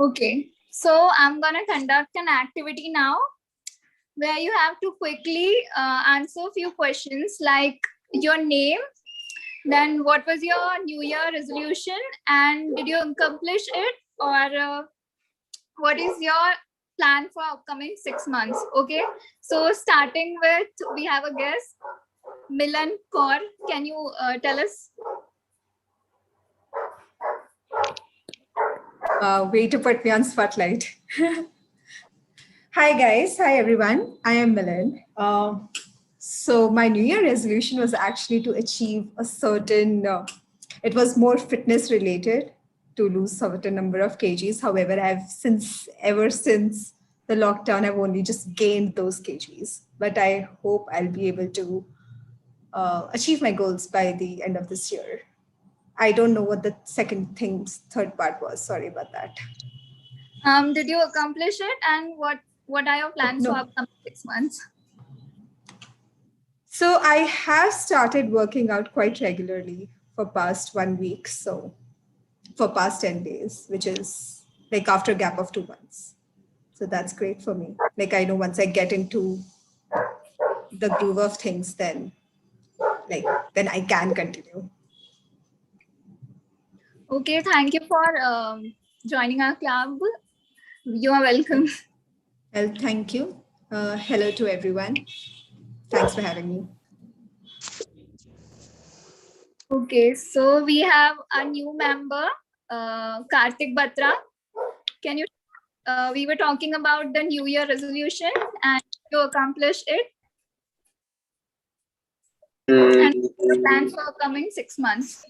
Okay, so I'm gonna conduct an activity now where you have to quickly answer a few questions like your name, then what was your New Year resolution and did you accomplish it, or what is your plan for upcoming 6 months? Okay, so starting with, we have a guest, Milan Kaur. Can you tell us? Way to put me on spotlight. Hi guys, hi everyone. I am Milan. So my New Year resolution was actually to achieve a certain, it was more fitness related, to lose certain number of kgs. However, ever since the lockdown, I've only just gained those kgs. But I hope I'll be able to achieve my goals by the end of this year. I don't know what the third part was. Sorry about that. Did you accomplish it, and what are your plans for upcoming 6 months? So I have started working out quite regularly for past 1 week. So for past 10 days, which is like after a gap of 2 months. So that's great for me. Like I know once I get into the groove of things, then I can continue. Okay, thank you for joining our club. You are welcome. Well, thank you. Hello to everyone. Thanks for having me. Okay, so we have a new member, Karthik Batra. Can you? We were talking about the New Year resolution, and you accomplished it. And the plans for upcoming 6 months.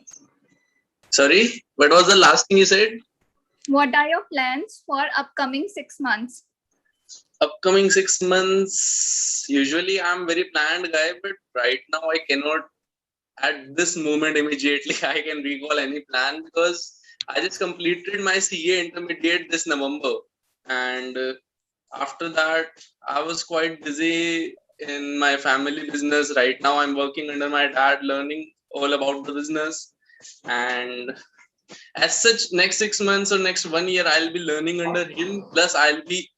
Sorry, what was the last thing you said? What are your plans for upcoming 6 months? Upcoming 6 months, usually I'm very planned guy, but right now I cannot at this moment immediately I can recall any plan because I just completed my CA intermediate this November, and after that I was quite busy in my family business. Right now I'm working under my dad, learning all about the business, and as such next 6 months or next 1 year I'll be learning under him, plus I'll be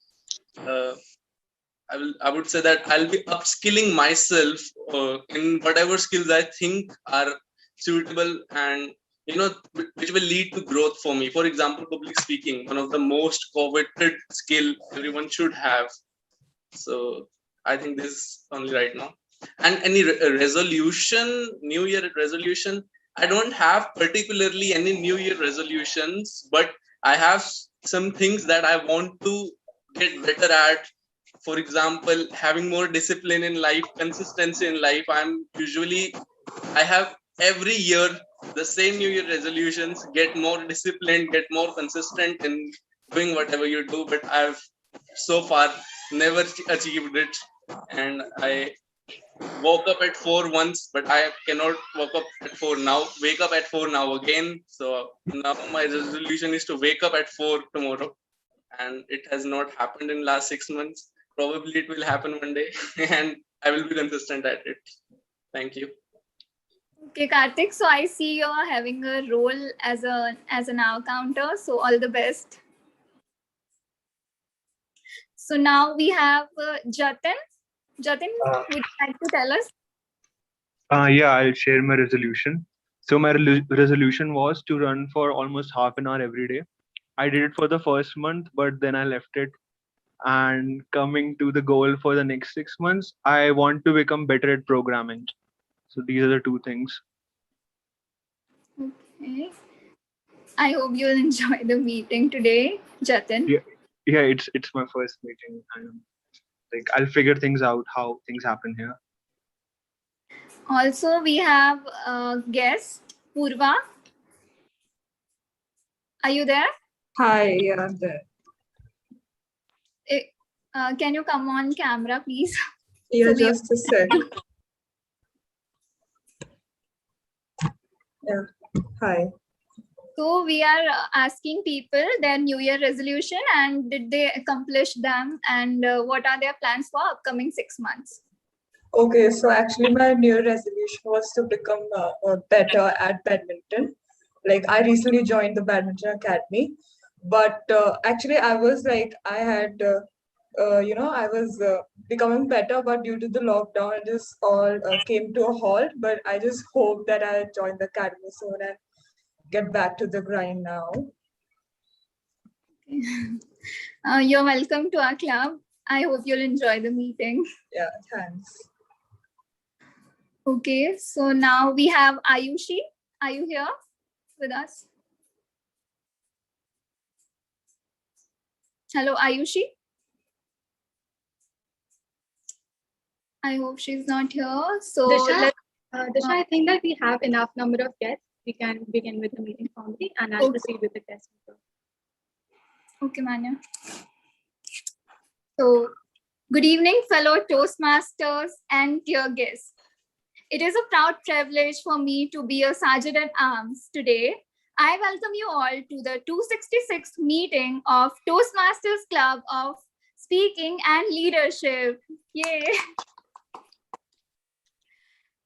I would say that I'll be upskilling myself in whatever skills I think are suitable and which will lead to growth for me. For example, public speaking, one of the most coveted skill everyone should have. So I think this is only right now. And any resolution, New Year resolution, I don't have particularly any New Year resolutions, but I have some things that I want to get better at. For example, having more discipline in life, consistency in life. I have every year the same New Year resolutions: get more disciplined, get more consistent in doing whatever you do. But I've so far never achieved it, and I woke up at 4 once, but I cannot wake up at 4 now. Wake up at 4 now again. So now my resolution is to wake up at 4 tomorrow, and it has not happened in last 6 months. Probably it will happen one day, and I will be consistent at it. Thank you. Okay, Karthik. So I see you're having a role as an accounter. So all the best. So now we have Jatin. Jatin, would you like to tell us? Yeah, I'll share my resolution. So my resolution was to run for almost half an hour every day. I did it for the first month, but then I left it. And coming to the goal for the next 6 months, I want to become better at programming. So these are the two things. Okay. I hope you'll enjoy the meeting today, Jatin. Yeah, it's my first meeting. I'll figure things out, how things happen here. Also, we have a guest, Purva. Are you there? Hi, yeah, I'm there. Can you come on camera, please? Yeah, so just a sec. Yeah, hi. So we are asking people their New Year resolution and did they accomplish them, and what are their plans for upcoming 6 months? Okay, so actually my New Year resolution was to become better at badminton. Like I recently joined the badminton academy. But actually, I was like, I had, I was becoming better, but due to the lockdown, it just all came to a halt. But I just hope that I join the academy soon and get back to the grind now. You're welcome to our club. I hope you'll enjoy the meeting. Yeah, thanks. Okay, so now we have Ayushi. Are you here with us? Hello, Ayushi. I hope she's not here. So Disha, I think that we have enough number of guests. We can begin with the meeting formally, and I'll proceed with the test. Okay, Manya. So, good evening, fellow Toastmasters and dear guests. It is a proud privilege for me to be a Sergeant at Arms today. I welcome you all to the 266th meeting of Toastmasters Club of Speaking and Leadership. Yay!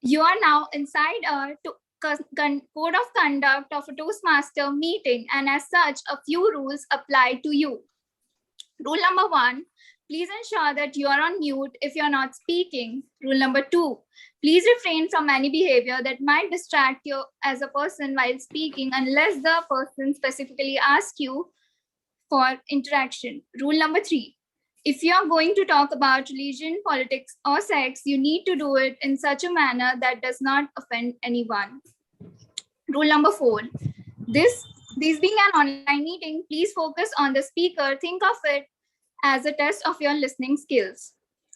You are now inside our code of conduct of a Toastmaster meeting, and as such, a few rules apply to you. Rule number 1, please ensure that you are on mute if you're not speaking. Rule number 2, please refrain from any behavior that might distract you as a person while speaking unless the person specifically asks you for interaction. Rule number 3, if you are going to talk about religion, politics, or sex, you need to do it in such a manner that does not offend anyone. Rule number 4, this being an online meeting, please focus on the speaker. Think of it as a test of your listening skills.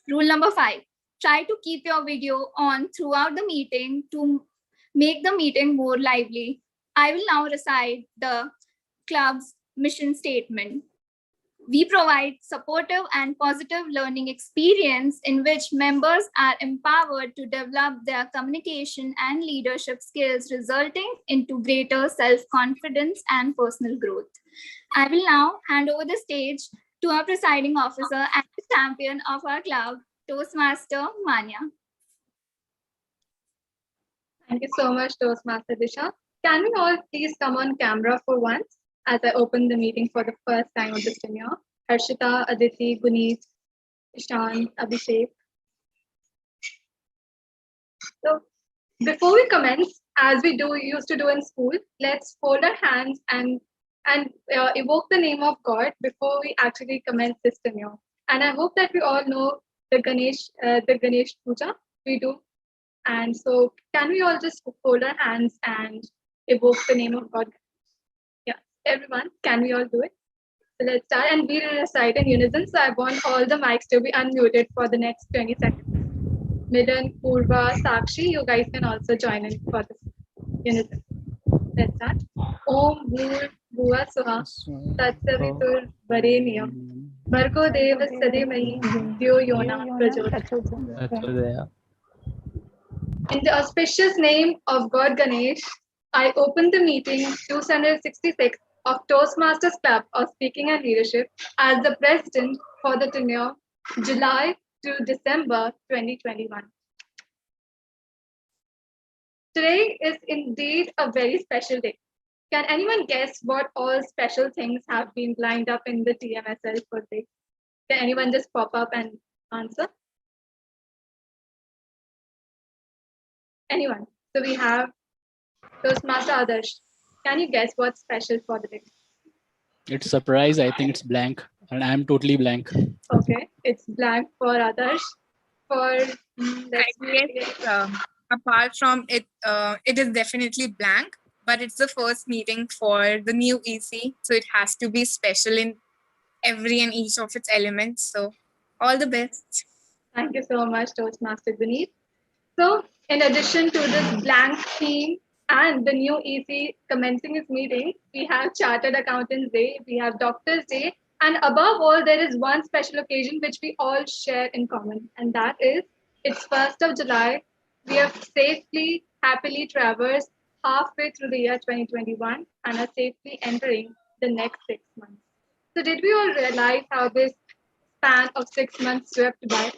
Rule number 5, try to keep your video on throughout the meeting to make the meeting more lively. I will now recite the club's mission statement. We provide supportive and positive learning experience in which members are empowered to develop their communication and leadership skills, resulting into greater self-confidence and personal growth. I will now hand over the stage to our presiding officer and the champion of our club, Toastmaster Manya. Thank you so much, Toastmaster Disha. Can we all please come on camera for once as I open the meeting for the first time of this tenure? Harshita, Aditi, Guneet, Ishan, Abhishek. So before we commence, as we used to do in school, let's fold our hands and evoke the name of God before we actually commence this tenure. And I hope that we all know the Ganesh Puja we do. And so can we all just hold our hands and evoke the name of God? Yeah, everyone, can we all do it? So let's start, and we'll recite in unison. So I want all the mics to be unmuted for the next 20 seconds. Milan, Purva, Sakshi, you guys can also join in for this unison. Let's start. Om Bhur Bhuva Suha Tatsavitur Vareniyam Bhargo Deva Sademahi Dhyo Yona Prachodayat. In the auspicious name of God Ganesh, I open the meeting 266 of Toastmasters Club of Speaking and Leadership as the president for the tenure July to December 2021. Today is indeed a very special day. Can anyone guess what all special things have been lined up in the TMSL for today? Can anyone just pop up and answer? Anyone? So we have Toastmaster Adarsh. Can you guess what's special for the day? It's surprise. I think it's blank, and I'm totally blank. Okay, it's blank for Adarsh. For apart from it, it is definitely blank, but it's the first meeting for the new EC, so it has to be special in every and each of its elements. So all the best. Thank you so much, Toastmaster Guneet. So in addition to this blank theme and the new EC commencing its meeting, we have Chartered Accountants Day, we have Doctors Day, and above all, there is one special occasion which we all share in common, and that is it's 1st of July. We have safely, happily traversed halfway through the year 2021 and are safely entering the next 6 months. So did we all realize how this span of 6 months swept by?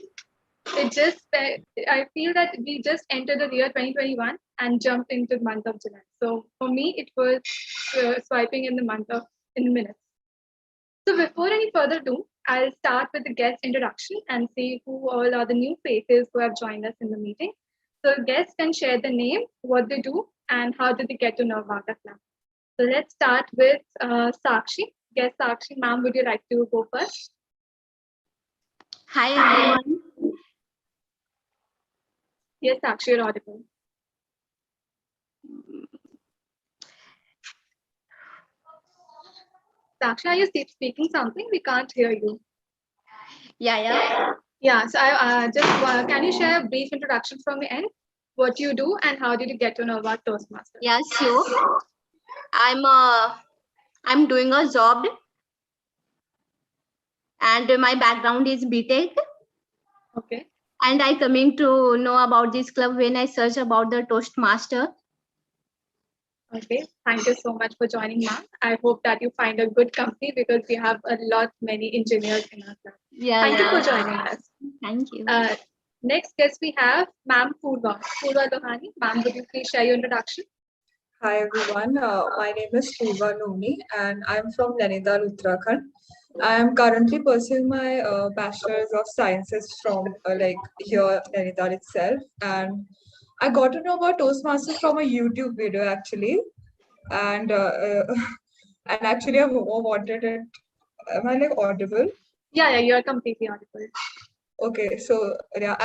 I feel that we just entered the year 2021 and jumped into the month of July. So for me, it was swiping in the minutes. So before any further ado, I'll start with the guest introduction and see who all are the new faces who have joined us in the meeting. So guests can share the name, what they do, and how did they get to know about the club. So let's start with Sakshi. Guest Sakshi, ma'am, would you like to go first? Hi everyone. Yes, Sakshi, you're audible. Sakshi, are you speaking something? We can't hear you. Yeah. Yeah, so I just can you share a brief introduction from your end? What you do and how did you get to know about Toastmasters? Yeah, sure. I'm doing a job and my background is BTech. Okay. And I coming to know about this club when I search about the Toastmaster. Okay, thank you so much for joining, ma'am. I hope that you find a good company because we have a lot many engineers in our club. Thank you for joining us. Thank you. Next guest we have ma'am Purva. Purva Lohani. Ma'am, would you please share your introduction? Hi everyone, my name is Purva Nomi and I'm from Nainital, Uttarakhand. I am currently pursuing my Bachelor's of Sciences from here Nainital itself, and I got to know about Toastmasters from a YouTube video actually, and and actually I've wanted it. Am I like audible? Yeah, you are completely audible. Okay, so yeah,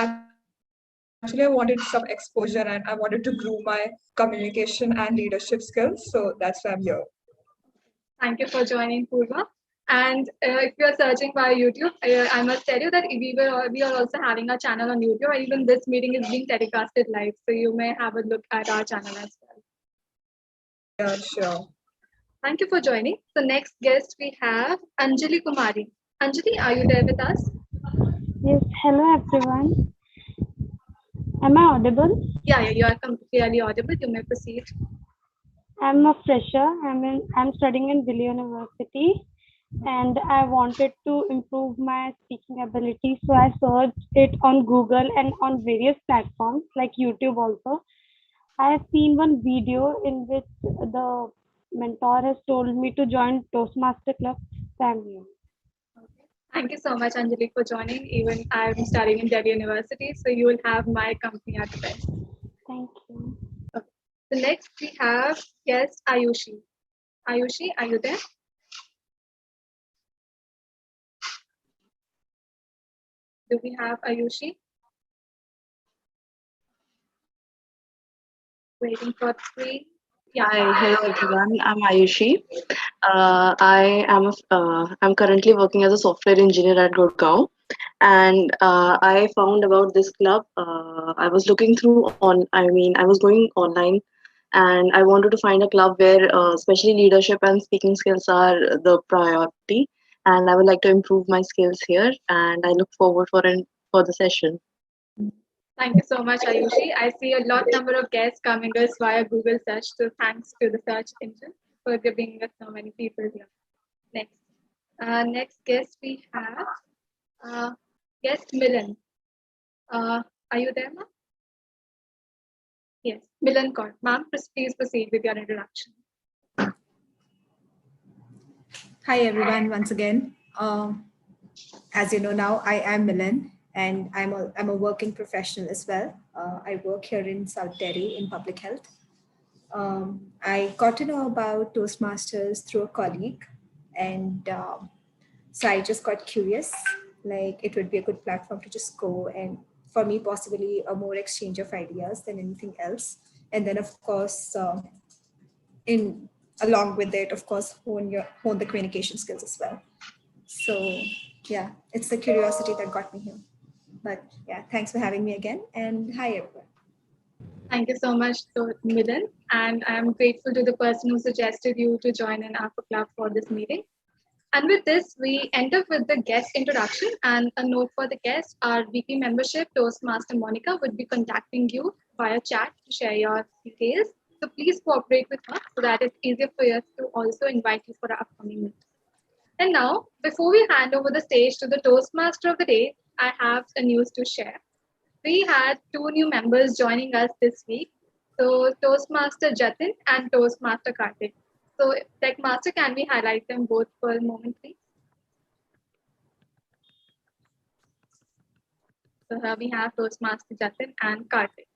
actually I wanted some exposure and I wanted to grow my communication and leadership skills, so that's why I'm here. Thank you for joining, Purva. And if you are searching via YouTube, I must tell you that we are also having a channel on YouTube, and even this meeting is being telecasted live. So you may have a look at our channel as well. Yeah, sure. Thank you for joining. So next guest we have Anjali Kumari. Anjali, are you there with us? Yes, hello everyone. Am I audible? Yeah, you are clearly audible. You may proceed. I'm a fresher. I'm studying in Delhi University, and I wanted to improve my speaking ability. So I searched it on Google and on various platforms like YouTube also. I have seen one video in which the mentor has told me to join Toastmaster Club family. Thank you so much, Anjali, for joining. Even I'm studying in Delhi University, so you will have my company at the best. Thank you. Okay. So next we have guest Ayushi. Ayushi, are you there? Do we have Ayushi? Waiting for the screen. Yeah. Hi, hello everyone. I'm Ayushi. I'm currently working as a software engineer at Gurgaon, and I found about this club. I was looking through I was going online, and I wanted to find a club where, especially leadership and speaking skills are the priority. And I would like to improve my skills here, and I look forward for the session. Thank you so much, Ayushi. I see a lot number of guests coming us via Google search. So thanks to the search engine for giving us so many people here. Next guest we have guest Milan. Are you there, ma'am? Yes, Milan Kaur. Ma'am, please proceed with your introduction. Hi everyone, once again. As you know now, I am Milan and I'm a working professional as well. I work here in South Delhi in public health. I got to know about Toastmasters through a colleague, and so I just got curious, like it would be a good platform to just go and for me possibly a more exchange of ideas than anything else. And then of course, in along with it, of course, hone the communication skills as well. So yeah, it's the curiosity that got me here. But yeah, thanks for having me again, and hi everyone. Thank you so much, Milan. And I'm grateful to the person who suggested you to join an Alpha Club for this meeting. And with this, we end up with the guest introduction and a note for the guest. Our weekly membership, Toastmaster Monica, would be contacting you via chat to share your details. So please cooperate with her so that it's easier for us to also invite you for our upcoming meeting. And now, before we hand over the stage to the Toastmaster of the day, I have a news to share. We had two new members joining us this week. So Toastmaster Jatin and Toastmaster Karthik. So Tech Master, can we highlight them both for a moment, please? So here we have Toastmaster Jatin and Karthik.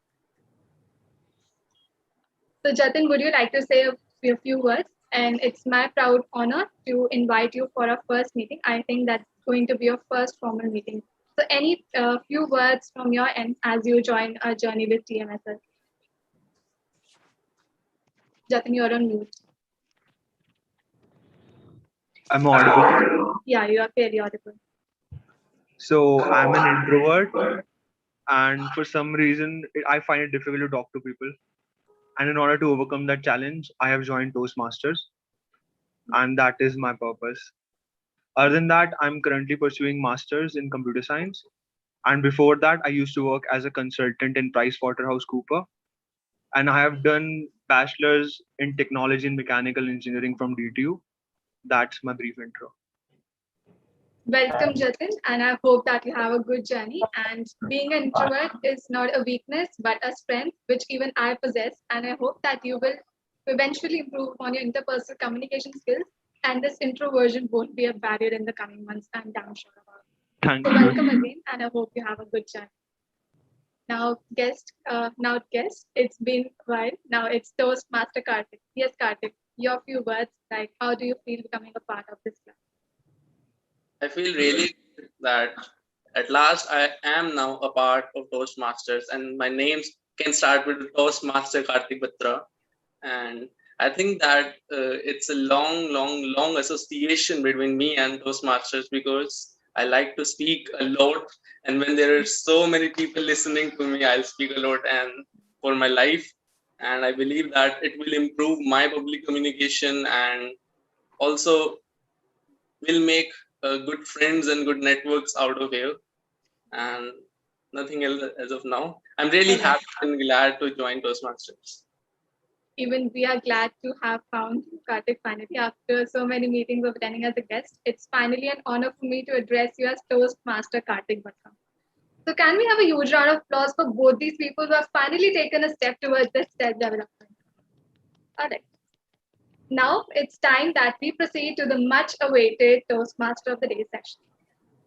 So Jatin, would you like to say a few words? And it's my proud honor to invite you for our first meeting. I think that's going to be your first formal meeting. So any few words from your end as you join our journey with TMSL. Jatin, you're on mute. I'm audible. Yeah, you are fairly audible. So I'm an introvert, and for some reason, I find it difficult to talk to people. And in order to overcome that challenge, I have joined Toastmasters, and that is my purpose. Other than that, I'm currently pursuing masters in computer science. And before that, I used to work as a consultant in PricewaterhouseCoopers. And I have done bachelor's in technology and mechanical engineering from DTU. That's my brief intro. Welcome, Jatin, and I hope that you have a good journey. And being an introvert is not a weakness, but a strength, which even I possess. And I hope that you will eventually improve on your interpersonal communication skills. And this introversion won't be a barrier in the coming months, I'm damn sure about it. Thank So you. welcome again, and I hope you have a good journey. Now, guest, it's been a while. Now it's Toastmaster Karthik. Yes, Karthik, your few words, like how do you feel becoming a part of this club? I feel really good that at last I am now a part of Toastmasters, and my name can start with Toastmaster Karthik Batra. And I think that it's a long association between me and Toastmasters, because I like to speak a lot. And when there are so many people listening to me, I'll speak a lot and for my life. And I believe that it will improve my public communication, and also will make good friends and good networks out of here. And nothing else as of now. I'm really happy and glad to join Toastmasters. Even we are glad to have found Karthik finally after so many meetings of attending as a guest. It's finally an honor for me to address you as Toastmaster Karthik Batra. So can we have a huge round of applause for both these people who have finally taken a step towards this self-development? All right. Now it's time that we proceed to the much-awaited Toastmaster of the Day session.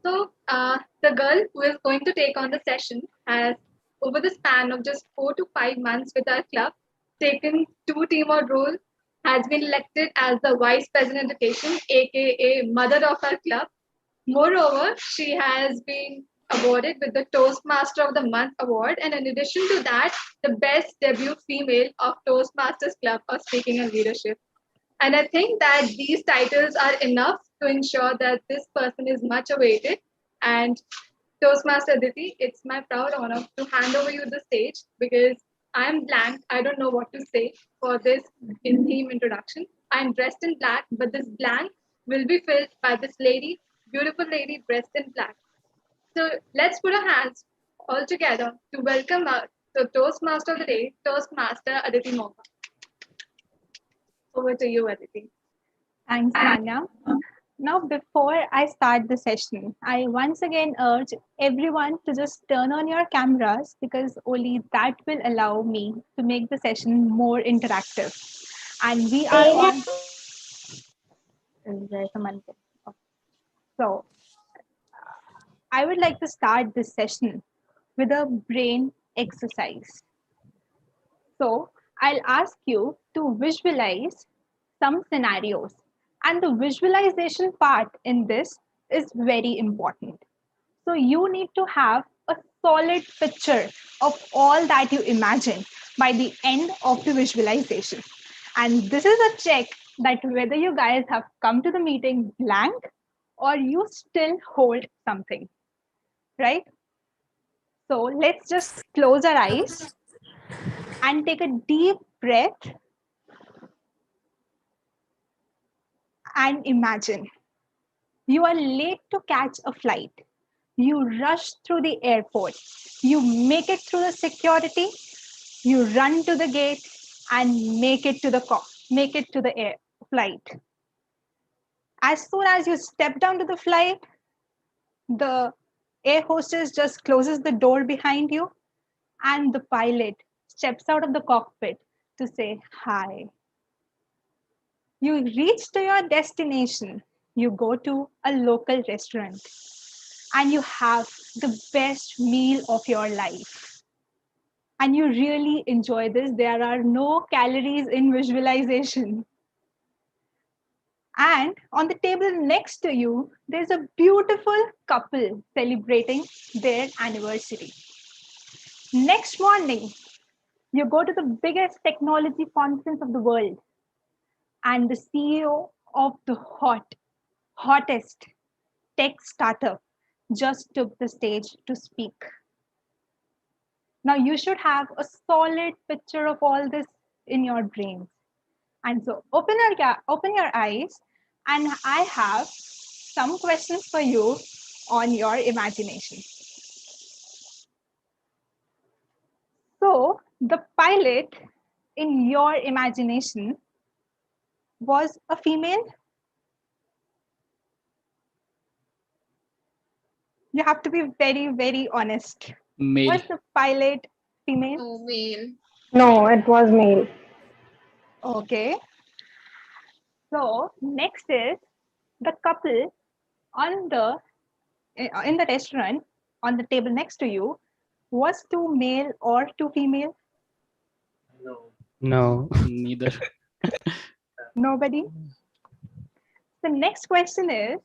So the girl who is going to take on the session has, over the span of just 4 to 5 months with our club, taken 2 teamwork role, has been elected as the Vice President Education, aka Mother of our club. Moreover, she has been awarded with the Toastmaster of the Month award, and in addition to that, the Best Debut Female of Toastmasters Club of Speaking and Leadership. And I think that these titles are enough to ensure that this person is much awaited. And Toastmaster Aditi, it's my proud honor to hand over you the stage because I'm blank. I don't know what to say for this in theme introduction. I'm dressed in black, but this blank will be filled by this lady, beautiful lady dressed in black. So let's put our hands all together to welcome the Toastmaster of the Day, Toastmaster Aditi Moga. Over to you, Aditi. Thanks, Manya. Now, before I start the session, I once again urge everyone to just turn on your cameras because only that will allow me to make the session more interactive. And we are on. There's someone. So, I would like to start this session with a brain exercise. So, I'll ask you to visualize some scenarios. And the visualization part in this is very important. So you need to have a solid picture of all that you imagine by the end of the visualization. And this is a check that whether you guys have come to the meeting blank or you still hold something, right? So let's just close our eyes and take a deep breath and imagine you are late to catch a flight. You rush through the airport. You make it through the security. You run to the gate and make it to the air flight. As soon as you step down to the flight, the air hostess just closes the door behind you and the pilot steps out of the cockpit to say hi. You reach to your destination. You go to a local restaurant and you have the best meal of your life. And you really enjoy this. There are no calories in visualization. And on the table next to you, there's a beautiful couple celebrating their anniversary. Next morning, you go to the biggest technology conference of the world, and the CEO of the hottest tech startup just took the stage to speak. Now you should have a solid picture of all this in your brains. And so open your eyes, and I have some questions for you on your imagination. So the pilot in your imagination was a female. You have to be very, very honest. Male. Was the pilot female? No, male. No, it was male. Okay. So next is the couple on the in the restaurant on the table next to you was two male or two female? No. Neither. Nobody. The next question is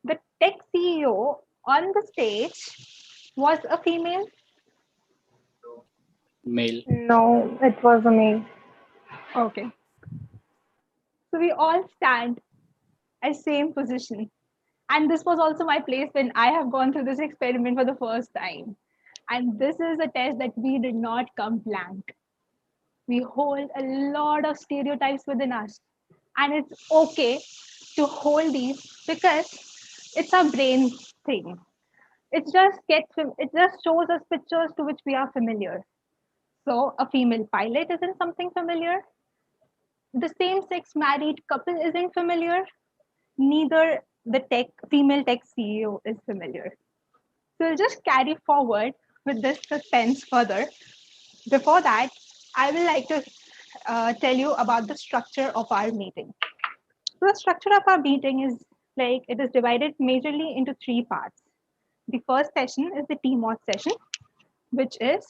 the tech CEO on the stage was a female? Male. No, it was a male. Okay. So we all stand at same position. And this was also my place when I have gone through this experiment for the first time. And this is a test that we did not come blank. We hold a lot of stereotypes within us. And it's okay to hold these because it's a brain thing. It just shows us pictures to which we are familiar. So a female pilot isn't something familiar. The same sex married couple isn't familiar. Neither the female tech CEO is familiar. So we'll just carry forward with this suspense further. Before that, I would like to tell you about the structure of our meeting. So the structure of our meeting is like it is divided majorly into three parts. The first session is the team watch session, which is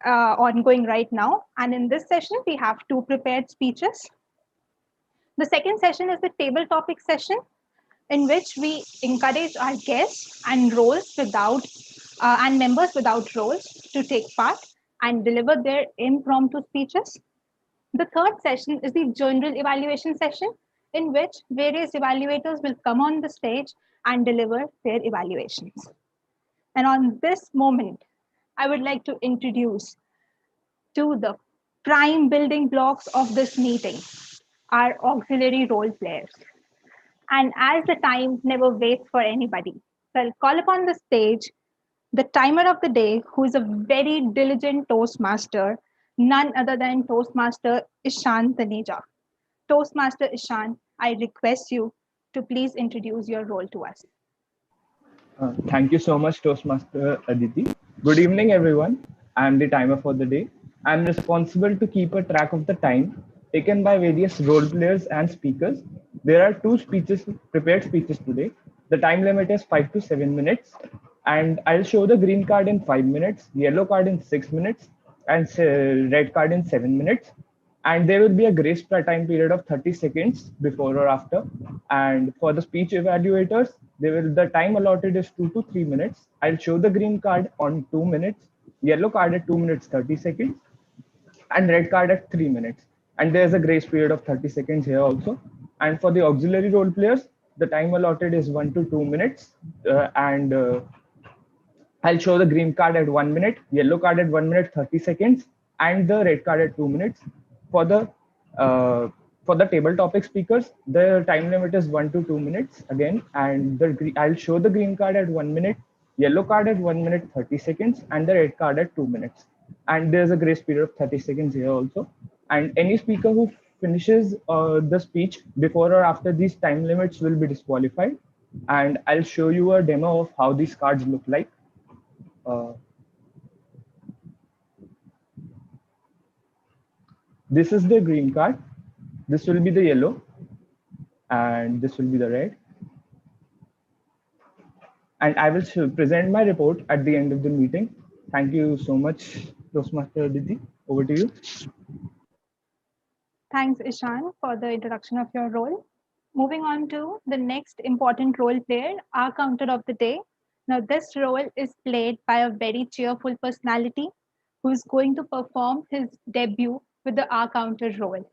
ongoing right now. And in this session, we have two prepared speeches. The second session is the table topic session, in which we encourage our guests and members without roles to take part and deliver their impromptu speeches. The third session is the general evaluation session, in which various evaluators will come on the stage and deliver their evaluations. And on this moment, I would like to introduce to the prime building blocks of this meeting, our auxiliary role players. And as the time never waits for anybody, so I'll call upon the stage the timer of the day, who is a very diligent Toastmaster, none other than Toastmaster Ishan Taneja. Toastmaster Ishan, I request you to please introduce your role to us. Thank you so much, Toastmaster Aditi. Good evening, everyone. I am the timer for the day. I am responsible to keep a track of the time taken by various role players and speakers. There are two prepared speeches today. The time limit is 5 to 7 minutes, and I'll show the green card in 5 minutes, yellow card in 6 minutes, and red card in 7 minutes. And there will be a grace time period of 30 seconds before or after. And for the speech evaluators, the time allotted is 2 to 3 minutes. I'll show the green card on 2 minutes, yellow card at 2 minutes 30 seconds, and red card at 3 minutes. And there's a grace period of 30 seconds here also. And for the auxiliary role players, the time allotted is 1 to 2 minutes, and I'll show the green card at 1 minute, yellow card at 1 minute 30 seconds, and the red card at 2 minutes. For the table topic speakers, the time limit is 1 to 2 minutes again, and I'll show the green card at 1 minute, yellow card at 1 minute 30 seconds, and the red card at 2 minutes. And there's a grace period of 30 seconds here also. And any speaker who finishes the speech before or after these time limits will be disqualified. And I'll show you a demo of how these cards look like. This is the green card. This will be the yellow, and this will be the red. and I will present my report at the end of the meeting. Thank you so much, Toastmaster Aditi. Over to you. Thanks, Ishan, for the introduction of your role. Moving on to the next important role player, our counter of the day. Now, this role is played by a very cheerful personality who is going to perform his debut with the R counter role.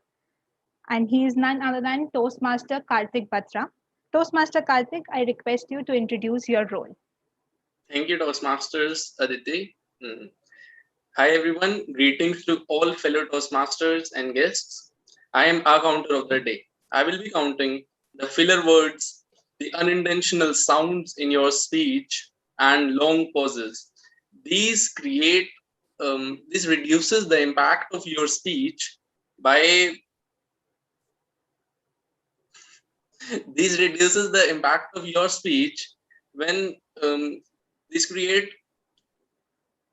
And he is none other than Toastmaster Karthik Batra. Toastmaster Karthik, I request you to introduce your role. Thank you, Toastmasters Aditi. Hi, everyone. Greetings to all fellow Toastmasters and guests. I am our counter of the day. I will be counting the filler words, the unintentional sounds in your speech, and long pauses. These create, this reduces the impact of your speech by, these reduces the impact of your speech when these create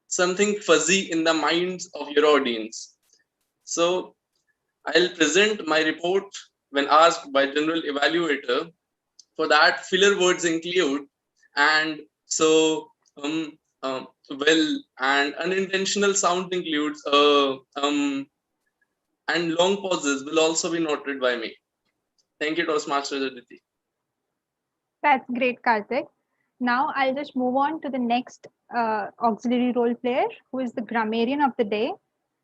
something fuzzy in the minds of your audience. So I'll present my report when asked by general evaluator. For that, filler words include and, so, well, and unintentional sound includes and long pauses will also be noted by me. Thank you, Toastmasters Aditi. That's great, Karthik. Now I'll just move on to the next auxiliary role player, who is the grammarian of the day.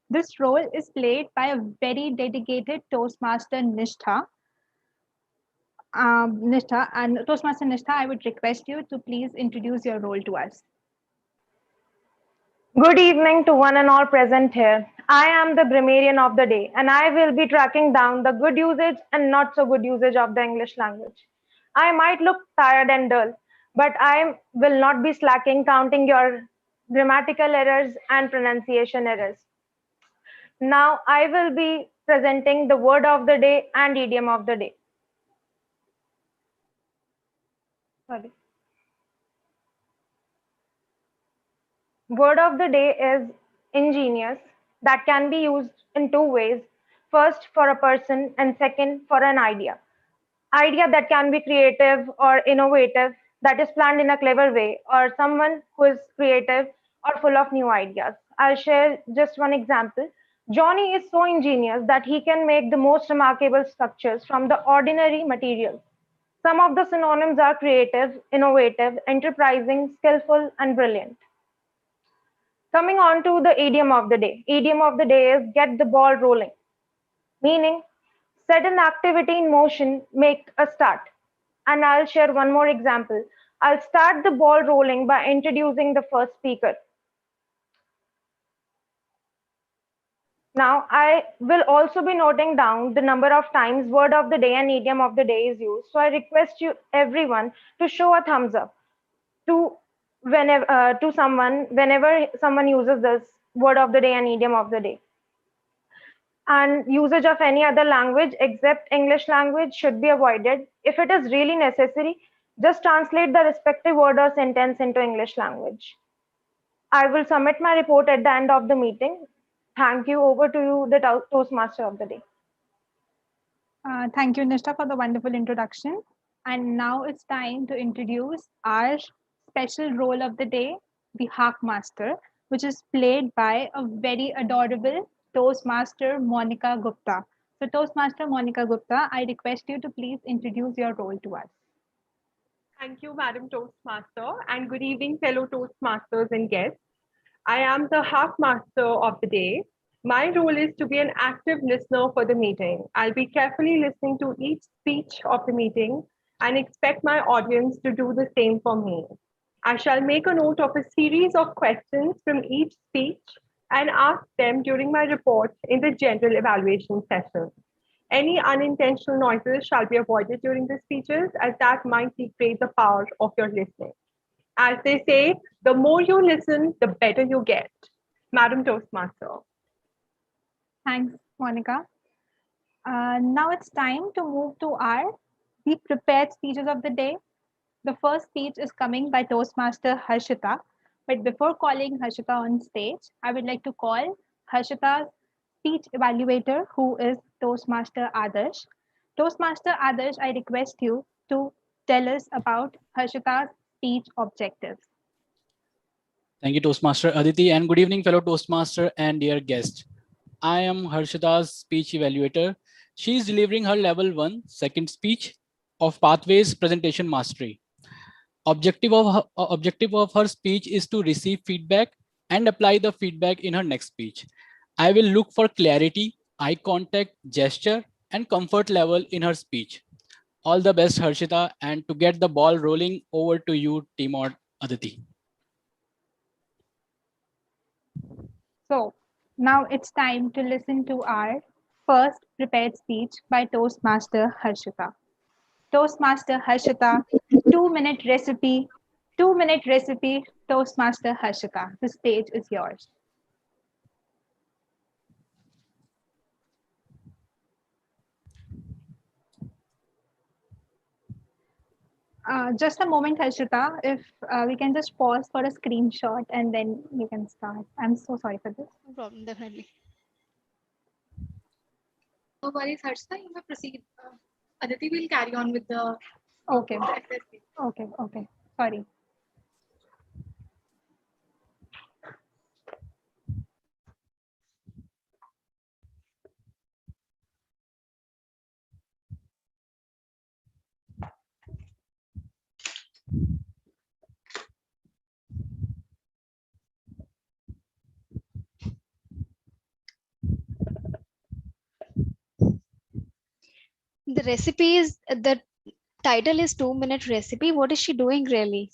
This role is played by a very dedicated Toastmaster, Nishtha. Nishtha, and Toastmaster Nishtha, I would request you to please introduce your role to us. Good evening to one and all present here. I am the grammarian of the day, and I will be tracking down the good usage and not so good usage of the English language. I might look tired and dull, but I will not be slacking counting your grammatical errors and pronunciation errors. Now I will be presenting the word of the day and idiom of the day. Sorry. Word of the day is ingenious, that can be used in two ways. First, for a person, and second, for an idea. Idea that can be creative or innovative, that is planned in a clever way, or someone who is creative or full of new ideas. I'll share just one example. Johnny is so ingenious that he can make the most remarkable structures from the ordinary materials. Some of the synonyms are creative, innovative, enterprising, skillful, and brilliant. Coming on to the idiom of the day. Idiom of the day is get the ball rolling, meaning set an activity in motion, make a start. And I'll share one more example. I'll start the ball rolling by introducing the first speaker. Now, I will also be noting down the number of times word of the day and idiom of the day is used. So I request you everyone to show a thumbs up to someone whenever someone uses this word of the day and idiom of the day. And usage of any other language except English language should be avoided. If it is really necessary, just translate the respective word or sentence into English language. I will submit my report at the end of the meeting. Thank you. Over to you, the Toastmaster of the day. Thank you, Nishtha, for the wonderful introduction. And now it's time to introduce our special role of the day, the Hark Master, which is played by a very adorable Toastmaster, Monica Gupta. So, Toastmaster Monica Gupta, I request you to please introduce your role to us. Thank you, Madam Toastmaster, and good evening, fellow Toastmasters and guests. I am the half master of the day. My role is to be an active listener for the meeting. I'll be carefully listening to each speech of the meeting and expect my audience to do the same for me. I shall make a note of a series of questions from each speech and ask them during my report in the general evaluation session. Any unintentional noises shall be avoided during the speeches, as that might degrade the power of your listening. As they say, the more you listen, the better you get. Madam Toastmaster. Thanks, Monica. Now it's time to move to our the prepared speeches of the day. The first speech is coming by Toastmaster Harshita. But before calling Harshita on stage, I would like to call Harshita's speech evaluator, who is Toastmaster Adarsh. Toastmaster Adarsh, I request you to tell us about Harshita's speech objectives. Thank you, Toastmaster Aditi, and good evening, fellow Toastmaster and dear guest. I am Harshita's speech evaluator. She is delivering her level 1 second speech of Pathways Presentation Mastery. Objective of her speech is to receive feedback and apply the feedback in her next speech. I will look for clarity, eye contact, gesture, and comfort level in her speech. All the best, Harshita, and to get the ball rolling, over to you, Timor Aditi. So now it's time to listen to our first prepared speech by Toastmaster Harshita. Toastmaster Harshita, 2-minute recipe, 2-minute recipe, Toastmaster Harshita. The stage is yours. Just a moment, Harshita. If we can just pause for a screenshot and then you can start. I'm so sorry for this. No problem, definitely. No worries, Harshita. You may proceed. Aditi will carry on with the. Okay. Okay. Sorry. The recipe is the title is 2-minute recipe. What is she doing really?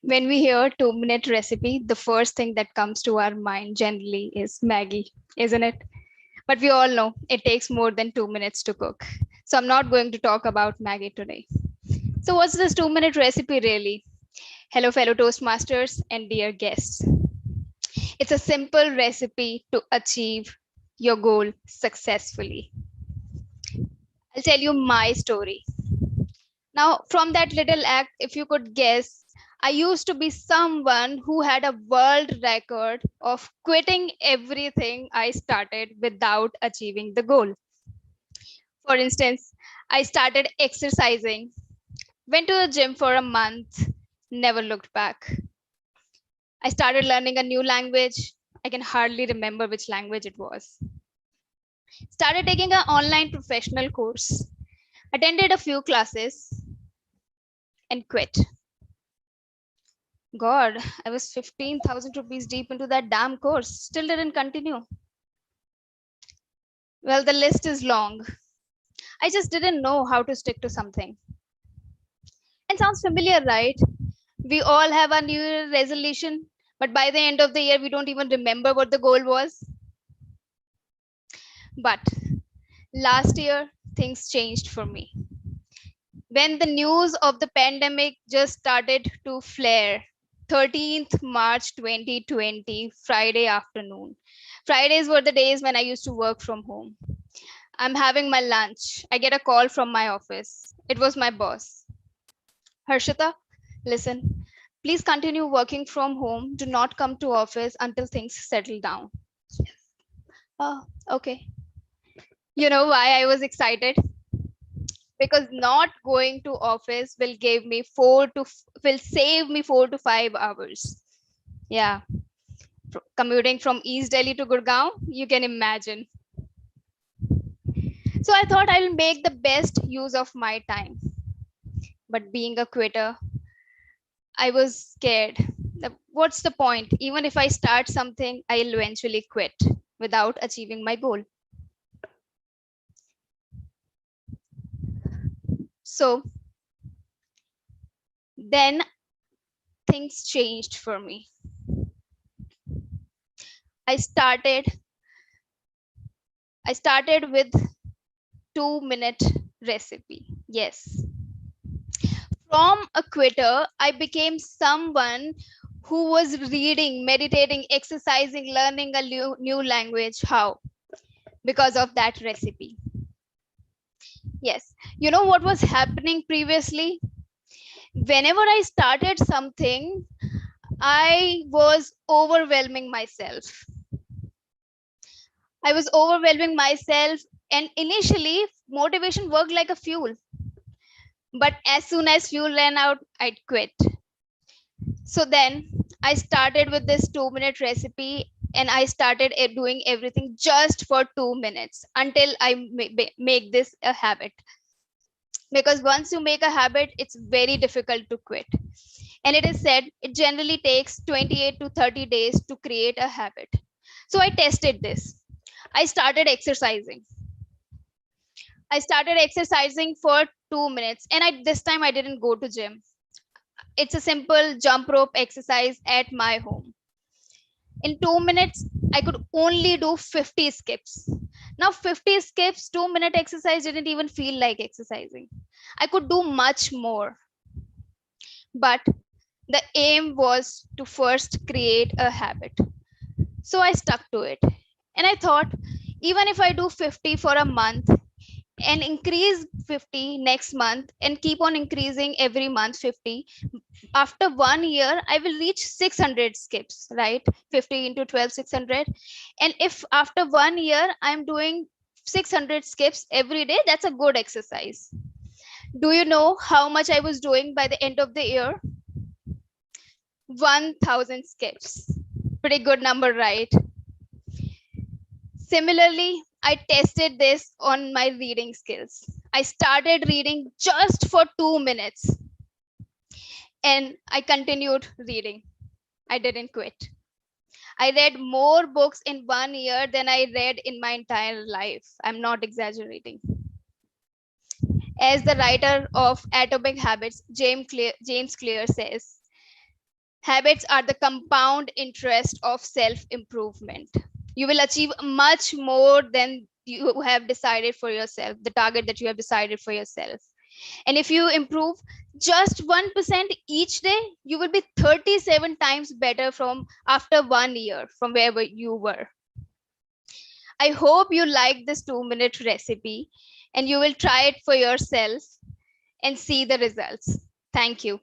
When we hear 2-minute recipe, the first thing that comes to our mind generally is Maggie, isn't it? But we all know it takes more than 2 minutes to cook. So I'm not going to talk about Maggie today. So what's this 2-minute recipe really? Hello, fellow Toastmasters and dear guests. It's a simple recipe to achieve your goal successfully. I'll tell you my story. Now, from that little act, if you could guess, I used to be someone who had a world record of quitting everything I started without achieving the goal. For instance, I started exercising, went to the gym for a month, never looked back. I started learning a new language. I can hardly remember which language it was. Started taking an online professional course, attended a few classes, and quit. God, I was 15,000 rupees deep into that damn course, still didn't continue. Well, the list is long. I just didn't know how to stick to something. And sounds familiar, right? We all have a New Year resolution, but by the end of the year, we don't even remember what the goal was. But last year, things changed for me. When the news of the pandemic just started to flare, 13th March 2020, Friday afternoon. Fridays were the days when I used to work from home. I'm having my lunch. I get a call from my office. It was my boss. Harshita, listen, please continue working from home. Do not come to office until things settle down. Oh, okay. You know why I was excited? Because not going to office will save me 4 to 5 hours. Yeah. Commuting from East Delhi to Gurgaon, you can imagine. So I thought I'll make the best use of my time. But being a quitter, I was scared. What's the point? Even if I start something, I'll eventually quit without achieving my goal. So then things changed for me. I started with 2-minute recipe. Yes. From a quitter, I became someone who was reading, meditating, exercising, learning a new language. How? Because of that recipe. Yes. You know what was happening previously? Whenever I started something, I was overwhelming myself. And initially, motivation worked like a fuel. But as soon as fuel ran out, I'd quit. So then I started with this 2-minute recipe, and I started doing everything just for 2 minutes until I make this a habit. Because once you make a habit, it's very difficult to quit. And it is said it generally takes 28 to 30 days to create a habit. So I tested this. I started exercising. For 2 minutes, and this time I didn't go to gym. It's a simple jump rope exercise at my home. In 2 minutes, I could only do 50 skips. Now, 50 skips, 2-minute exercise didn't even feel like exercising. I could do much more. But the aim was to first create a habit. So I stuck to it. And I thought, even if I do 50 for a month and increase 50 next month and keep on increasing every month 50, after 1 year, I will reach 600 skips, right? 50 into 12, 600. And if after 1 year, I'm doing 600 skips every day, that's a good exercise. Do you know how much I was doing by the end of the year? 1,000 skips. Pretty good number, right? Similarly, I tested this on my reading skills. I started reading just for 2 minutes and I continued reading. I didn't quit. I read more books in 1 year than I read in my entire life. I'm not exaggerating. As the writer of Atomic Habits, James Clear says, habits are the compound interest of self-improvement. You will achieve much more than you have decided for yourself, the target that you have decided for yourself. And if you improve just 1% each day, you will be 37 times better from after 1 year from wherever you were. I hope you like this 2-minute recipe and you will try it for yourself and see the results. Thank you.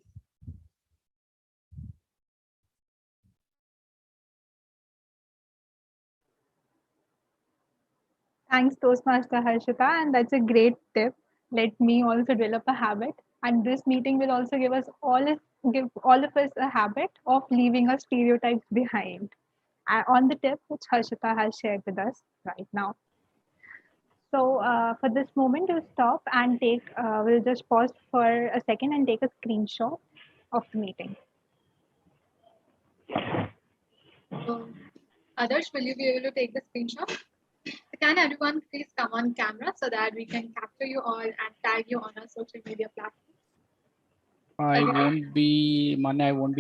Thanks, Toastmaster Harshita, and that's a great tip. Let me also develop a habit, and this meeting will also give all of us a habit of leaving our stereotypes behind. On the tip which Harshita has shared with us right now. So for this moment, we'll stop and we'll just pause for a second and take a screenshot of the meeting. Adarsh, will you be able to take the screenshot? Can everyone please come on camera so that we can capture you all and tag you on our social media platform? I won't be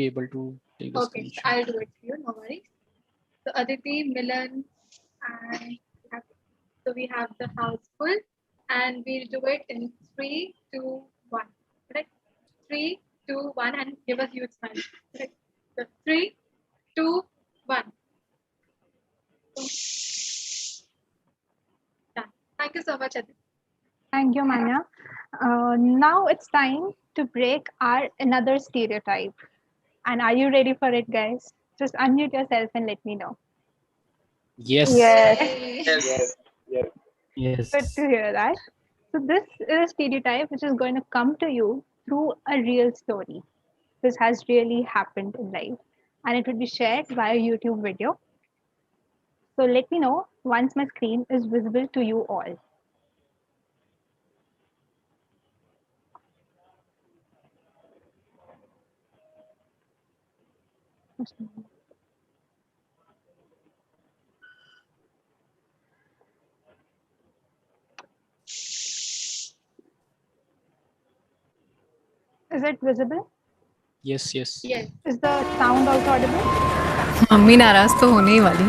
able to take the Okay, screenshot. so I'll do it for you, no worries. So Aditi, Milan, and we have the house full, and we'll do it in 3, 2, 1. Correct? 3, 2, 1, and give us huge smile. Correct? So 3, 2, 1. Done. Thank you so much, Aditi. Thank you, Manya. Now it's time to break our another stereotype. And are you ready for it, guys? Just unmute yourself and let me know. Yes. Yes. Yes. Good to hear that. So this is a stereotype which is going to come to you through a real story. This has really happened in life, and it will be shared via YouTube video. So let me know once my screen is visible to you all. Is it visible? Yes, yes. Is the sound also audible? Mummy नाराज तो होने ही वाली।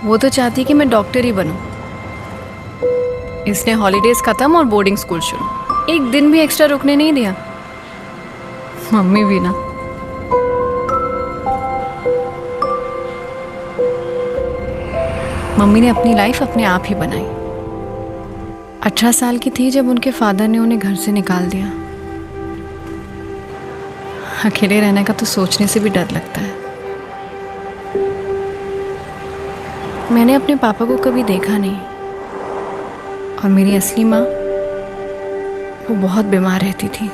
वो तो चाहती कि मैं doctor ही बनूं। इसने हॉलीडेज खत्म और बोर्डिंग स्कूल शुरू। एक दिन भी एक्स्ट्रा रुकने नहीं दिया। मम्मी भी ना। मम्मी ने अपनी लाइफ अपने आप ही बनाई। 18 साल की थी जब उनके फादर ने उन्हें घर से निकाल दिया। अकेले रहने का तो सोचने से भी डर लगता है। मैंने अपने पापा को कभी देखा नहीं और मेरी असली माँ वो बहुत बीमार रहती थी।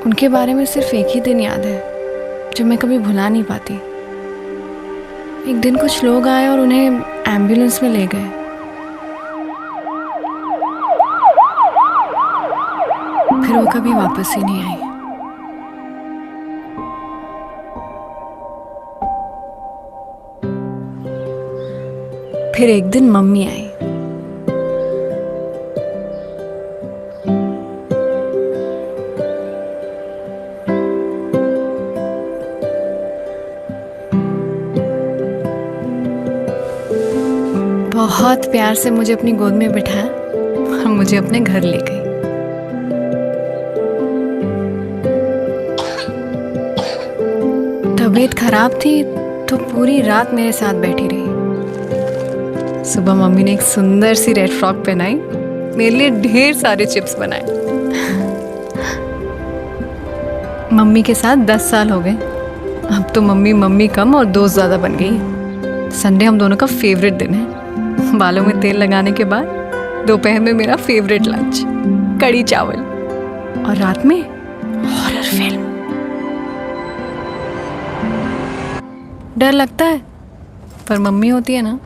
उनके बारे में सिर्फ एक ही दिन याद है जो मैं कभी भुला नहीं पाती। एक दिन कुछ लोग आए और उन्हें एम्बुलेंस में ले गए। फिर वो कभी वापस ही नहीं आई। फिर एक दिन मम्मी आई। बहुत प्यार से मुझे अपनी गोद में बिठाया और मुझे अपने घर ले गई। तबीयत खराब थी तो पूरी रात मेरे साथ बैठी रही। सुबह मम्मी ने एक सुंदर सी रेड फ्रॉक पहनाई, मेरे लिए ढेर सारे चिप्स बनाए। मम्मी के साथ 10 साल हो गए। अब तो मम्मी मम्मी कम और दोस्त ज़्यादा बन गई। संडे हम दोनों का फेवरेट दिन है। बालों में तेल लगाने के बाद दोपहर में मेरा फेवरेट लंच कड़ी चावल और रात में हॉरर फिल्म। डर लगता है पर मम्मी होती है ना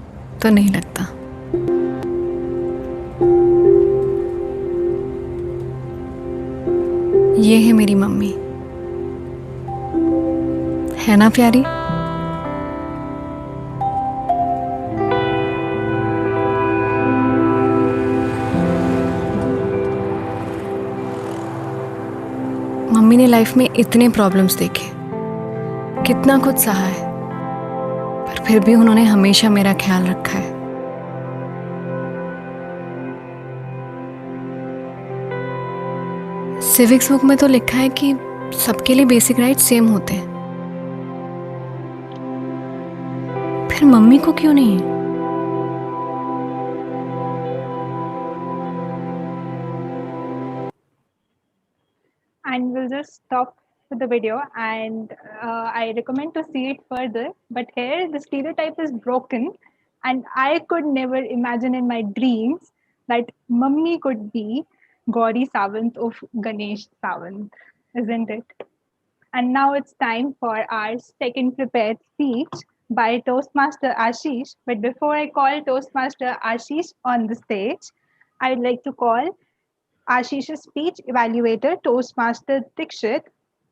तो नहीं लगता। ये है मेरी मम्मी, है ना प्यारी? मम्मी ने लाइफ में इतने प्रॉब्लम्स देखे, कितना कुछ सहा है, पर फिर भी उन्होंने हमेशा मेरा ख्याल रखा है। सिविक्स बुक में तो लिखा है कि सबके लिए बेसिक राइट सेम होते हैं, फिर मम्मी को क्यों नहीं है? And we'll just stop with the video, and I recommend to see it further. But here the stereotype is broken, and I could never imagine in my dreams that mummy could be Gauri Sawant of Ganesh Sawant, isn't it? And now it's time for our second prepared speech by Toastmaster Ashish. But before I call Toastmaster Ashish on the stage, I would like to call Ashish's speech evaluator, Toastmaster Dikshit,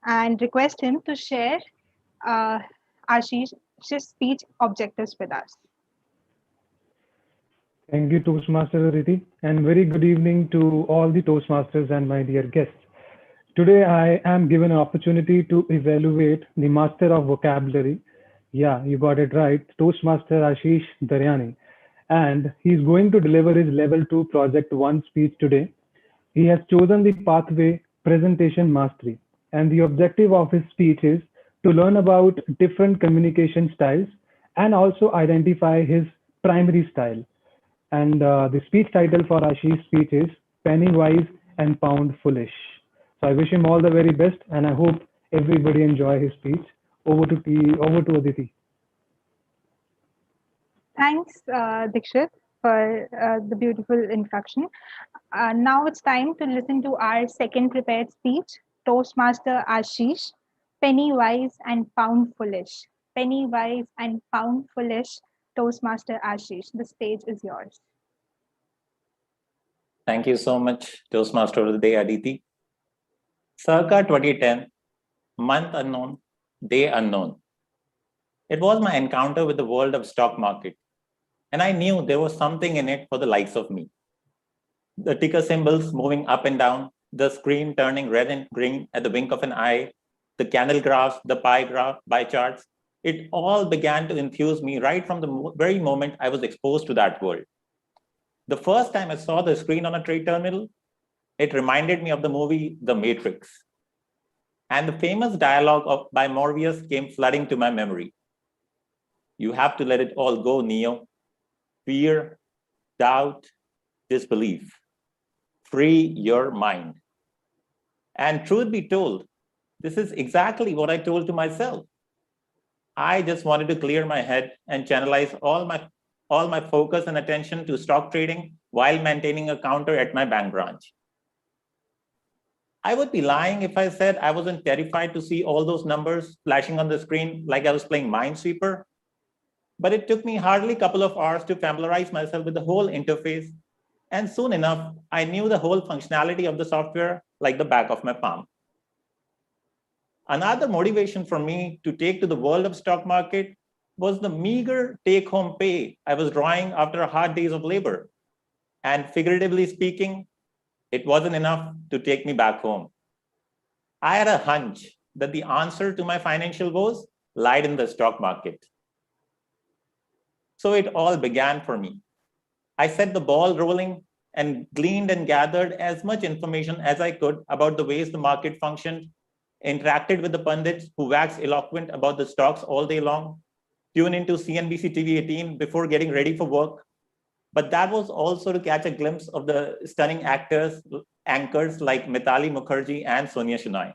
and request him to share Ashish's speech objectives with us. Thank you, Toastmaster Aditi, and very good evening to all the Toastmasters and my dear guests. Today, I am given an opportunity to evaluate the master of vocabulary. Yeah, you got it right, Toastmaster Ashish Daryani. And he's going to deliver his level 2 project 1 speech today. He has chosen the pathway presentation mastery, and the objective of his speech is to learn about different communication styles and also identify his primary style. And the speech title for Ashish's speech is Penny Wise and Pound Foolish. So I wish him all the very best, and I hope everybody enjoy his speech. Over to Aditi. Thanks, Dikshit, for the beautiful introduction. Now it's time to listen to our second prepared speech, Toastmaster Ashish, Penny Wise and Pound Foolish. Penny Wise and Pound Foolish, Toastmaster Ashish. The stage is yours. Thank you so much, Toastmaster of the Day, Aditi. Circa 2010, month unknown, day unknown. It was my encounter with the world of stock market, and I knew there was something in it for the likes of me. The ticker symbols moving up and down, the screen turning red and green at the wink of an eye, the candle graphs, the pie charts, it all began to infuse me right from the very moment I was exposed to that world. The first time I saw the screen on a trade terminal, it reminded me of the movie The Matrix. And the famous dialogue by Morpheus came flooding to my memory. You have to let it all go, Neo. Fear, doubt, disbelief. Free your mind. And truth be told, this is exactly what I told to myself. I just wanted to clear my head and channelize all my focus and attention to stock trading while maintaining a counter at my bank branch. I would be lying if I said I wasn't terrified to see all those numbers flashing on the screen like I was playing Minesweeper. But it took me hardly a couple of hours to familiarize myself with the whole interface. And soon enough, I knew the whole functionality of the software like the back of my palm. Another motivation for me to take to the world of stock market was the meager take-home pay I was drawing after hard days of labor. And figuratively speaking, it wasn't enough to take me back home. I had a hunch that the answer to my financial woes lied in the stock market. So it all began for me. I set the ball rolling and gleaned and gathered as much information as I could about the ways the market functioned, interacted with the pundits who waxed eloquent about the stocks all day long, tuned into CNBC TV 18 before getting ready for work. But that was also to catch a glimpse of the stunning anchors like Mitali Mukherjee and Sonia Shenoy.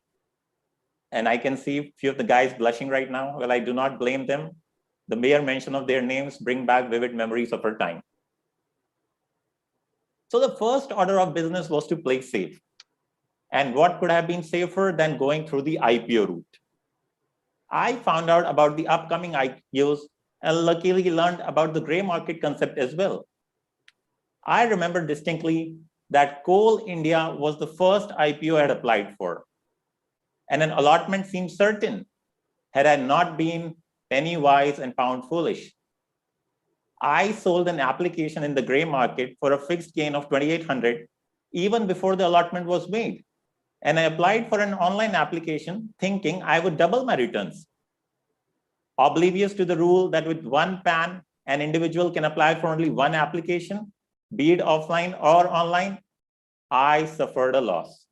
And I can see a few of the guys blushing right now. Well, I do not blame them. The mere mention of their names bring back vivid memories of her time. So the first order of business was to play safe. And what could have been safer than going through the IPO route? I found out about the upcoming IPOs and luckily learned about the gray market concept as well. I remember distinctly that Coal India was the first IPO I had applied for. And an allotment seemed certain had I not been penny wise and pound foolish. I sold an application in the gray market for a fixed gain of 2,800 even before the allotment was made. And I applied for an online application thinking I would double my returns. Oblivious to the rule that with one PAN, an individual can apply for only one application, be it offline or online, I suffered a loss.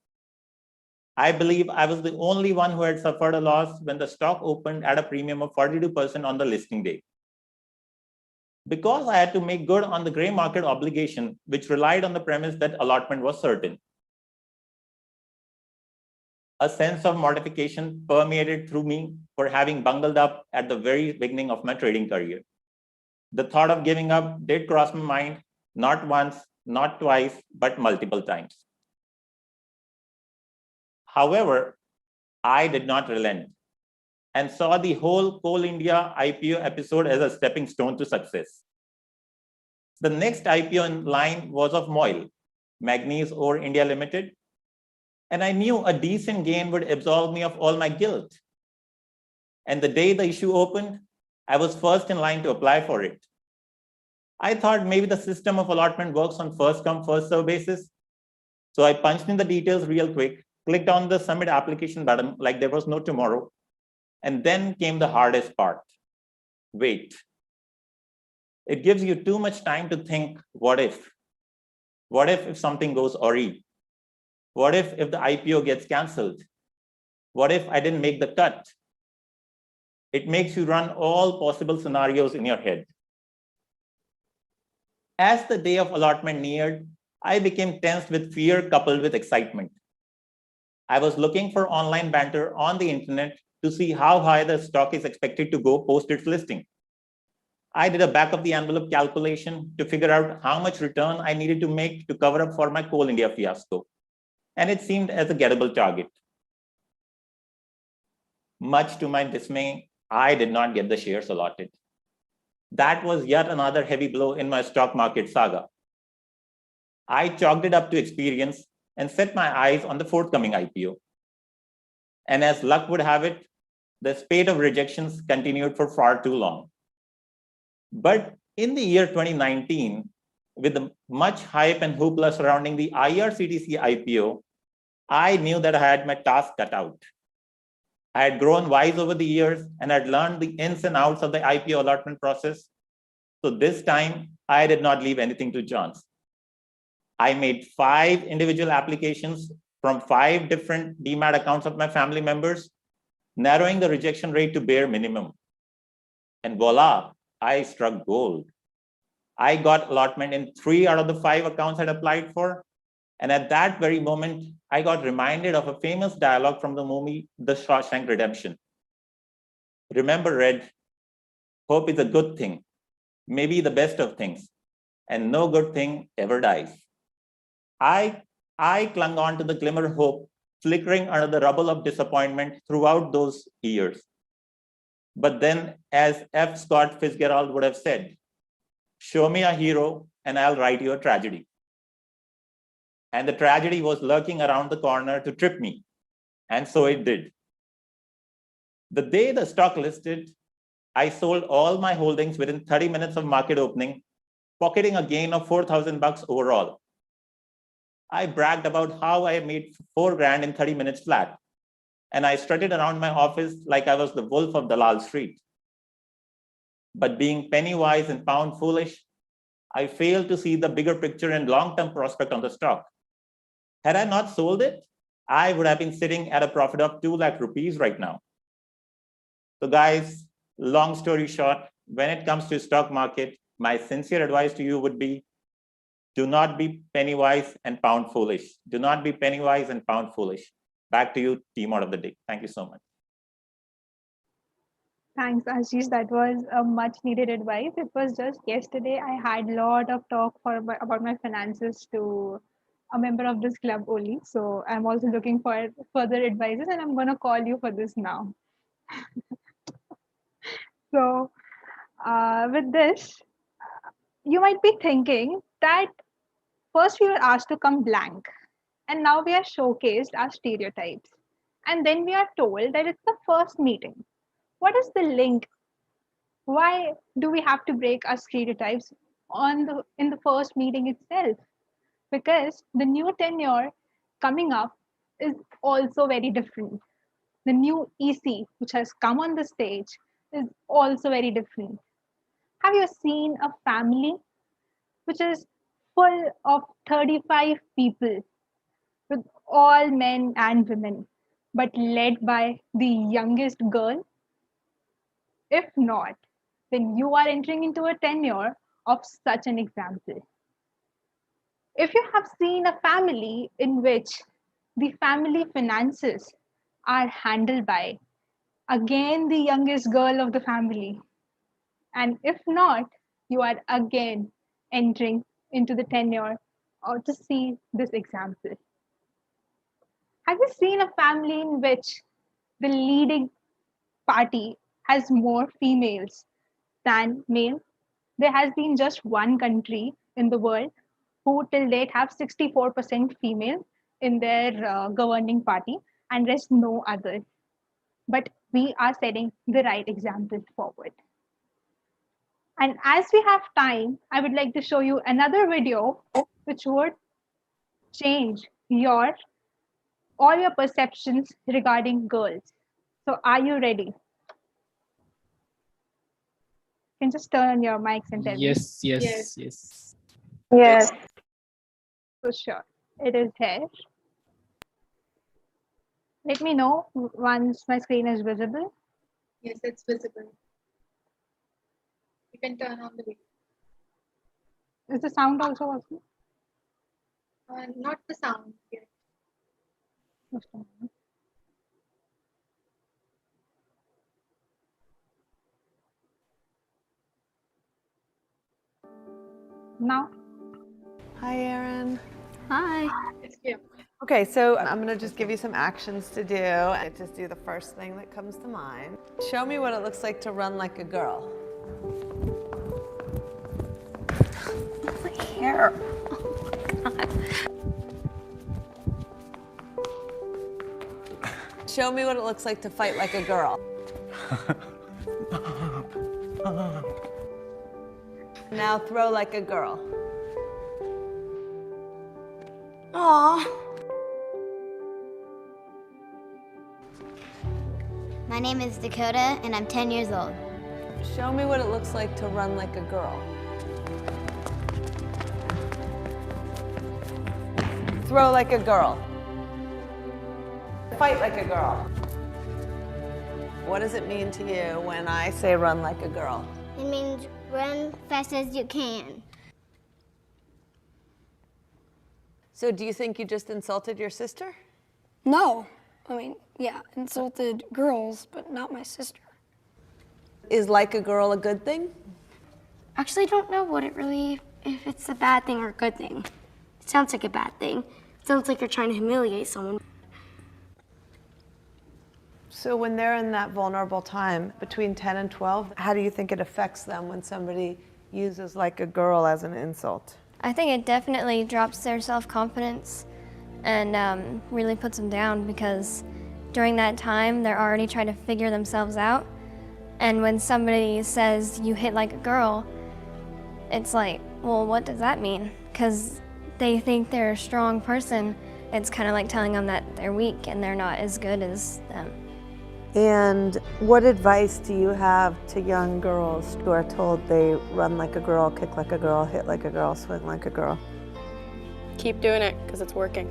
I believe I was the only one who had suffered a loss when the stock opened at a premium of 42% on the listing day. Because I had to make good on the gray market obligation, which relied on the premise that allotment was certain. A sense of mortification permeated through me for having bungled up at the very beginning of my trading career. The thought of giving up did cross my mind, not once, not twice, but multiple times. However, I did not relent and saw the whole Coal India IPO episode as a stepping stone to success. The next IPO in line was of MOIL, Manganese Ore India Limited, and I knew a decent gain would absolve me of all my guilt. And the day the issue opened, I was first in line to apply for it. I thought maybe the system of allotment works on first come, first serve basis. So I punched in the details real quick, clicked on the submit application button like there was no tomorrow. And then came the hardest part. Wait. It gives you too much time to think, what if? What if something goes awry? What if the IPO gets canceled? What if I didn't make the cut? It makes you run all possible scenarios in your head. As the day of allotment neared, I became tense with fear coupled with excitement. I was looking for online banter on the internet to see how high the stock is expected to go post its listing. I did a back of the envelope calculation to figure out how much return I needed to make to cover up for my Coal India fiasco. And it seemed as a gettable target. Much to my dismay, I did not get the shares allotted. That was yet another heavy blow in my stock market saga. I chalked it up to experience and set my eyes on the forthcoming IPO. And as luck would have it, the spate of rejections continued for far too long. But in the year 2019, with the much hype and hoopla surrounding the IRCTC IPO, I knew that I had my task cut out. I had grown wise over the years and had learned the ins and outs of the IPO allotment process. So this time, I did not leave anything to chance. I made 5 individual applications from 5 different DMAT accounts of my family members, narrowing the rejection rate to bare minimum. And voila, I struck gold. I got allotment in 3 out of the 5 accounts I'd applied for. And at that very moment, I got reminded of a famous dialogue from the movie The Shawshank Redemption. Remember, Red, hope is a good thing, maybe the best of things, and no good thing ever dies. I clung on to the glimmer of hope flickering under the rubble of disappointment throughout those years. But then, as F. Scott Fitzgerald would have said, show me a hero and I'll write you a tragedy. And the tragedy was lurking around the corner to trip me. And so it did. The day the stock listed, I sold all my holdings within 30 minutes of market opening, pocketing a gain of $4,000 overall. I bragged about how I made $4,000 in 30 minutes flat. And I strutted around my office like I was the wolf of Dalal Street. But being penny wise and pound foolish, I failed to see the bigger picture and long-term prospect on the stock. Had I not sold it, I would have been sitting at a profit of 2 lakh rupees right now. So guys, long story short, when it comes to stock market, my sincere advice to you would be, do not be penny wise and pound foolish. Do not be penny wise and pound foolish. Back to you, team out of the day. Thank you so much. Thanks, Ashish. That was a much needed advice. It was just yesterday I had a lot of talk about my finances to a member of this club only. So I'm also looking for further advices and I'm going to call you for this now. So with this, you might be thinking that first we were asked to come blank and now we are showcased our stereotypes. And then we are told that it's the first meeting. What is the link? Why do we have to break our stereotypes in the first meeting itself? Because the new tenure coming up is also very different. The new EC, which has come on the stage, is also very different. Have you seen a family which is full of 35 people with all men and women, but led by the youngest girl? If not, then you are entering into a tenure of such an example. If you have seen a family in which the family finances are handled by, again, the youngest girl of the family, and if not, you are again entering into the tenure or to see this example. Have you seen a family in which the leading party has more females than male? There has been just one country in the world who till date have 64% female in their governing party and rest no other. But we are setting the right example forward. And as we have time, I would like to show you another video which would change all your perceptions regarding girls. So are you ready? You can just turn on your mics and tell me. Yes. Yes. So sure, it is here. Let me know once my screen is visible. Yes, it's visible. You can turn on the video. Is the sound also working? Not the sound yet. Now? Hi, Erin. Hi. It's clear. Okay, so I'm going to just give you some actions to do. And just do the first thing that comes to mind. Show me what it looks like to run like a girl. My hair. Oh my God. Show me what it looks like to fight like a girl. Now throw like a girl. Aww. My name is Dakota, and I'm 10 years old. Show me what it looks like to run like a girl. Throw like a girl. Fight like a girl. What does it mean to you when I say run like a girl? It means run fast as you can. So do you think you just insulted your sister? No. I mean, yeah, insulted girls, but not my sister. Is like a girl a good thing? Actually, I don't know if it's a bad thing or a good thing. It sounds like a bad thing. It sounds like you're trying to humiliate someone. So when they're in that vulnerable time between 10 and 12, how do you think it affects them when somebody uses like a girl as an insult? I think it definitely drops their self-confidence and really puts them down, because during that time they're already trying to figure themselves out, and when somebody says you hit like a girl, it's like, well, what does that mean? Because they think they're a strong person. It's kind of like telling them that they're weak and they're not as good as them. And what advice do you have to young girls who are told they run like a girl, kick like a girl, hit like a girl, swing like a girl? Keep doing it because it's working.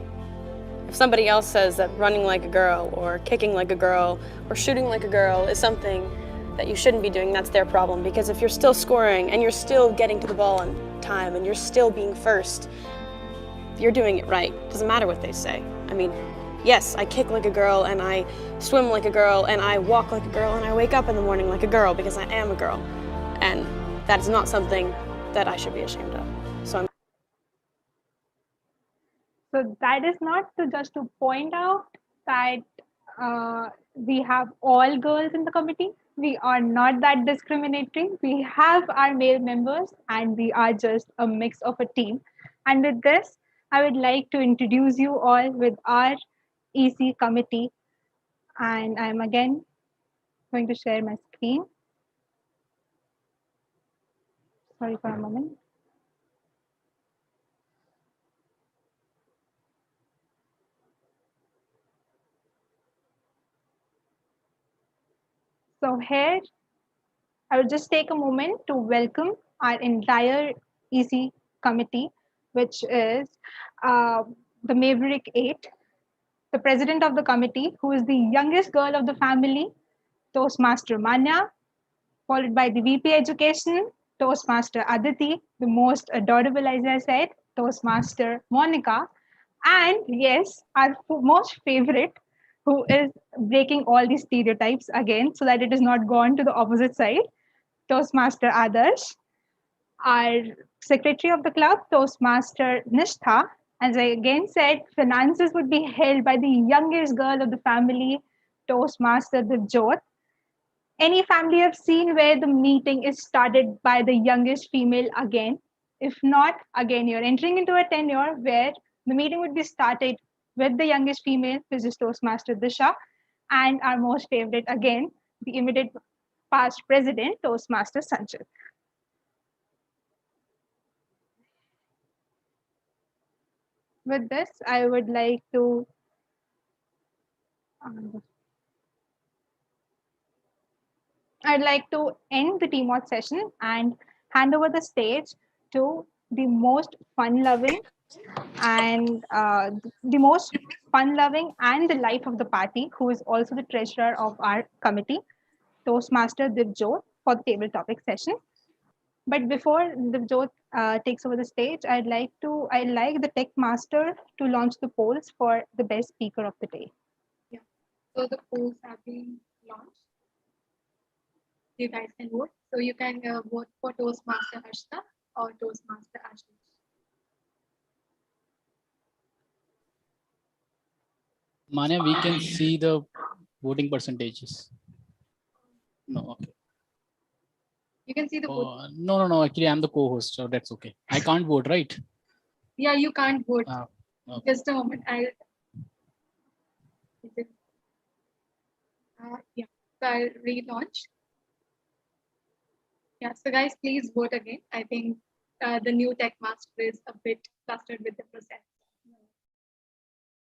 If somebody else says that running like a girl or kicking like a girl or shooting like a girl is something that you shouldn't be doing, that's their problem. Because if you're still scoring and you're still getting to the ball on time and you're still being first, you're doing it right. Doesn't matter what they say. I mean, yes, I kick like a girl and I swim like a girl and I walk like a girl and I wake up in the morning like a girl because I am a girl. And that is not something that I should be ashamed of. So that is not to just to point out that we have all girls in the committee. We are not that discriminatory. We have our male members and we are just a mix of a team. And with this, I would like to introduce you all with our EC committee. And I'm again going to share my screen. Sorry for a moment. So here, I will just take a moment to welcome our entire EC committee, which is the Maverick 8, the president of the committee, who is the youngest girl of the family, Toastmaster Manya, followed by the VP Education, Toastmaster Aditi, the most adorable, as I said, Toastmaster Monica, and yes, our most favorite, who is breaking all these stereotypes again so that it is not gone to the opposite side, Toastmaster Adarsh, our secretary of the club, Toastmaster Nishtha. As I again said, finances would be held by the youngest girl of the family, Toastmaster Divjot. Any family I've seen where the meeting is started by the youngest female again? If not, again, you're entering into a tenure where the meeting would be started with the youngest female, which is Toastmaster Disha, and our most favorite again, the immediate past president, Toastmaster Sanchit. With this, I would like to I'd like to end the teamwork session and hand over the stage to the most fun-loving and the most fun-loving and the life of the party, who is also the treasurer of our committee, Toastmaster Divjot, for the table topic session. But before Divjot takes over the stage, I'd like the tech master to launch the polls for the best speaker of the day. Yeah. So the polls have been launched. You guys can vote. So you can vote for Toastmaster Harshita or Toastmaster Ashish. Manya, we can see the voting percentages. No, okay. You can see the vote. No. Actually, I'm the co-host, so that's okay. I can't vote, right? Yeah, you can't vote. Okay. Just a moment. Yeah. So I'll relaunch. Yeah. So guys, please vote again. I think the new tech master is a bit flustered with the process.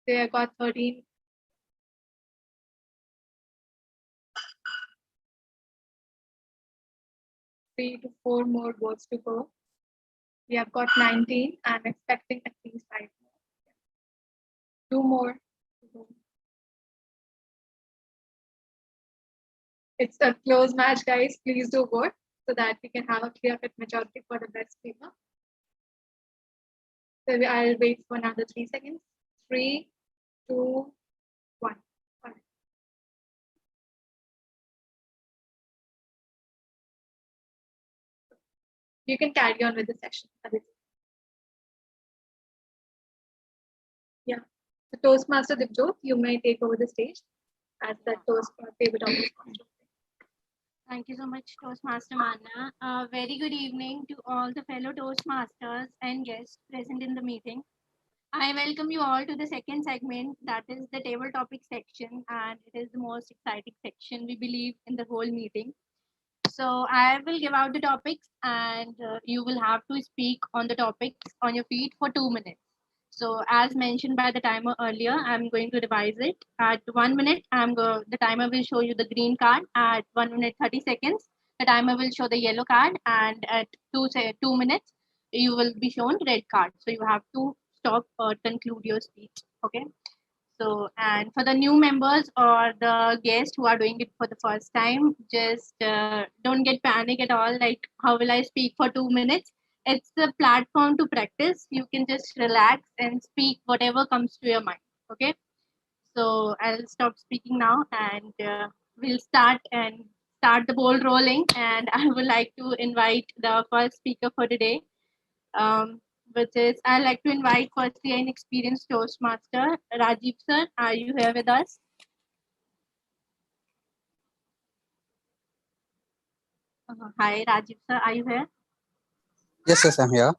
They got 13. Three to four more votes to go. We have got 19. I'm expecting at least 5 more. Two more to go. It's a close match, guys. Please do vote so that we can have a clear-cut majority for the best speaker. So I'll wait for another 3 seconds. 3, 2, 1. All right. You can carry on with the session. Yeah. So Toastmaster Divjot, you may take over the stage. as the table topic. Thank you so much, Toastmaster Manna. Very good evening to all the fellow Toastmasters and guests present in the meeting. I welcome you all to the second segment, that is the table topic section, and it is the most exciting section, we believe, in the whole meeting. So I will give out the topics, and you will have to speak on the topics on your feet for 2 minutes. So as mentioned by the timer earlier, I'm going to revise it. At 1 minute, the timer will show you the green card. At 1 minute 30 seconds, the timer will show the yellow card, and at 2 minutes, you will be shown red card. So you have to stop or conclude your speech. Okay. So, and for the new members or the guests who are doing it for the first time, just don't get panic at all. Like, how will I speak for 2 minutes? It's a platform to practice. You can just relax and speak whatever comes to your mind. Okay. So I'll stop speaking now, and we'll start the ball rolling. And I would like to invite the first speaker for today. Which is, I'd like to invite firstly an experienced Toastmaster, Rajiv sir. Are you here with us? Hi, Rajiv sir. Are you here? Yes, I'm here.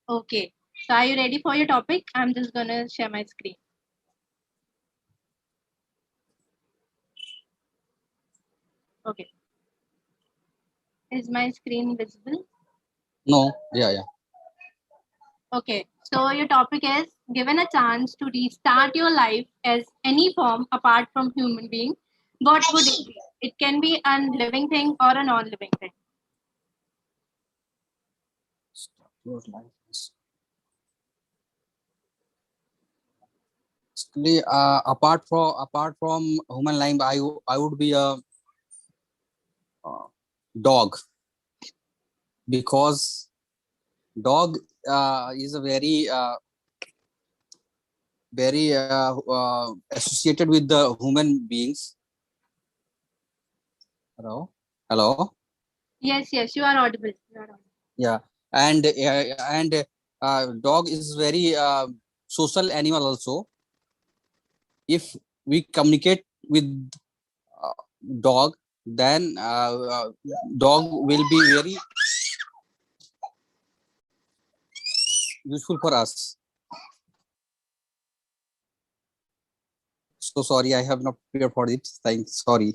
Okay. So are you ready for your topic? I'm just going to share my screen. Okay. Is my screen visible? No, yeah. Okay, so your topic is, given a chance to restart your life as any form apart from human being, what would it be? It can be a living thing or a non-living thing. Your life is actually apart from human life, I would be a dog, because dog is a very associated with the human beings. Hello. Yes, you are audible. Yeah, and dog is very social animal also. If we communicate with dog, then dog will be very useful for us. So sorry, I have not prepared for it. Thanks. Sorry.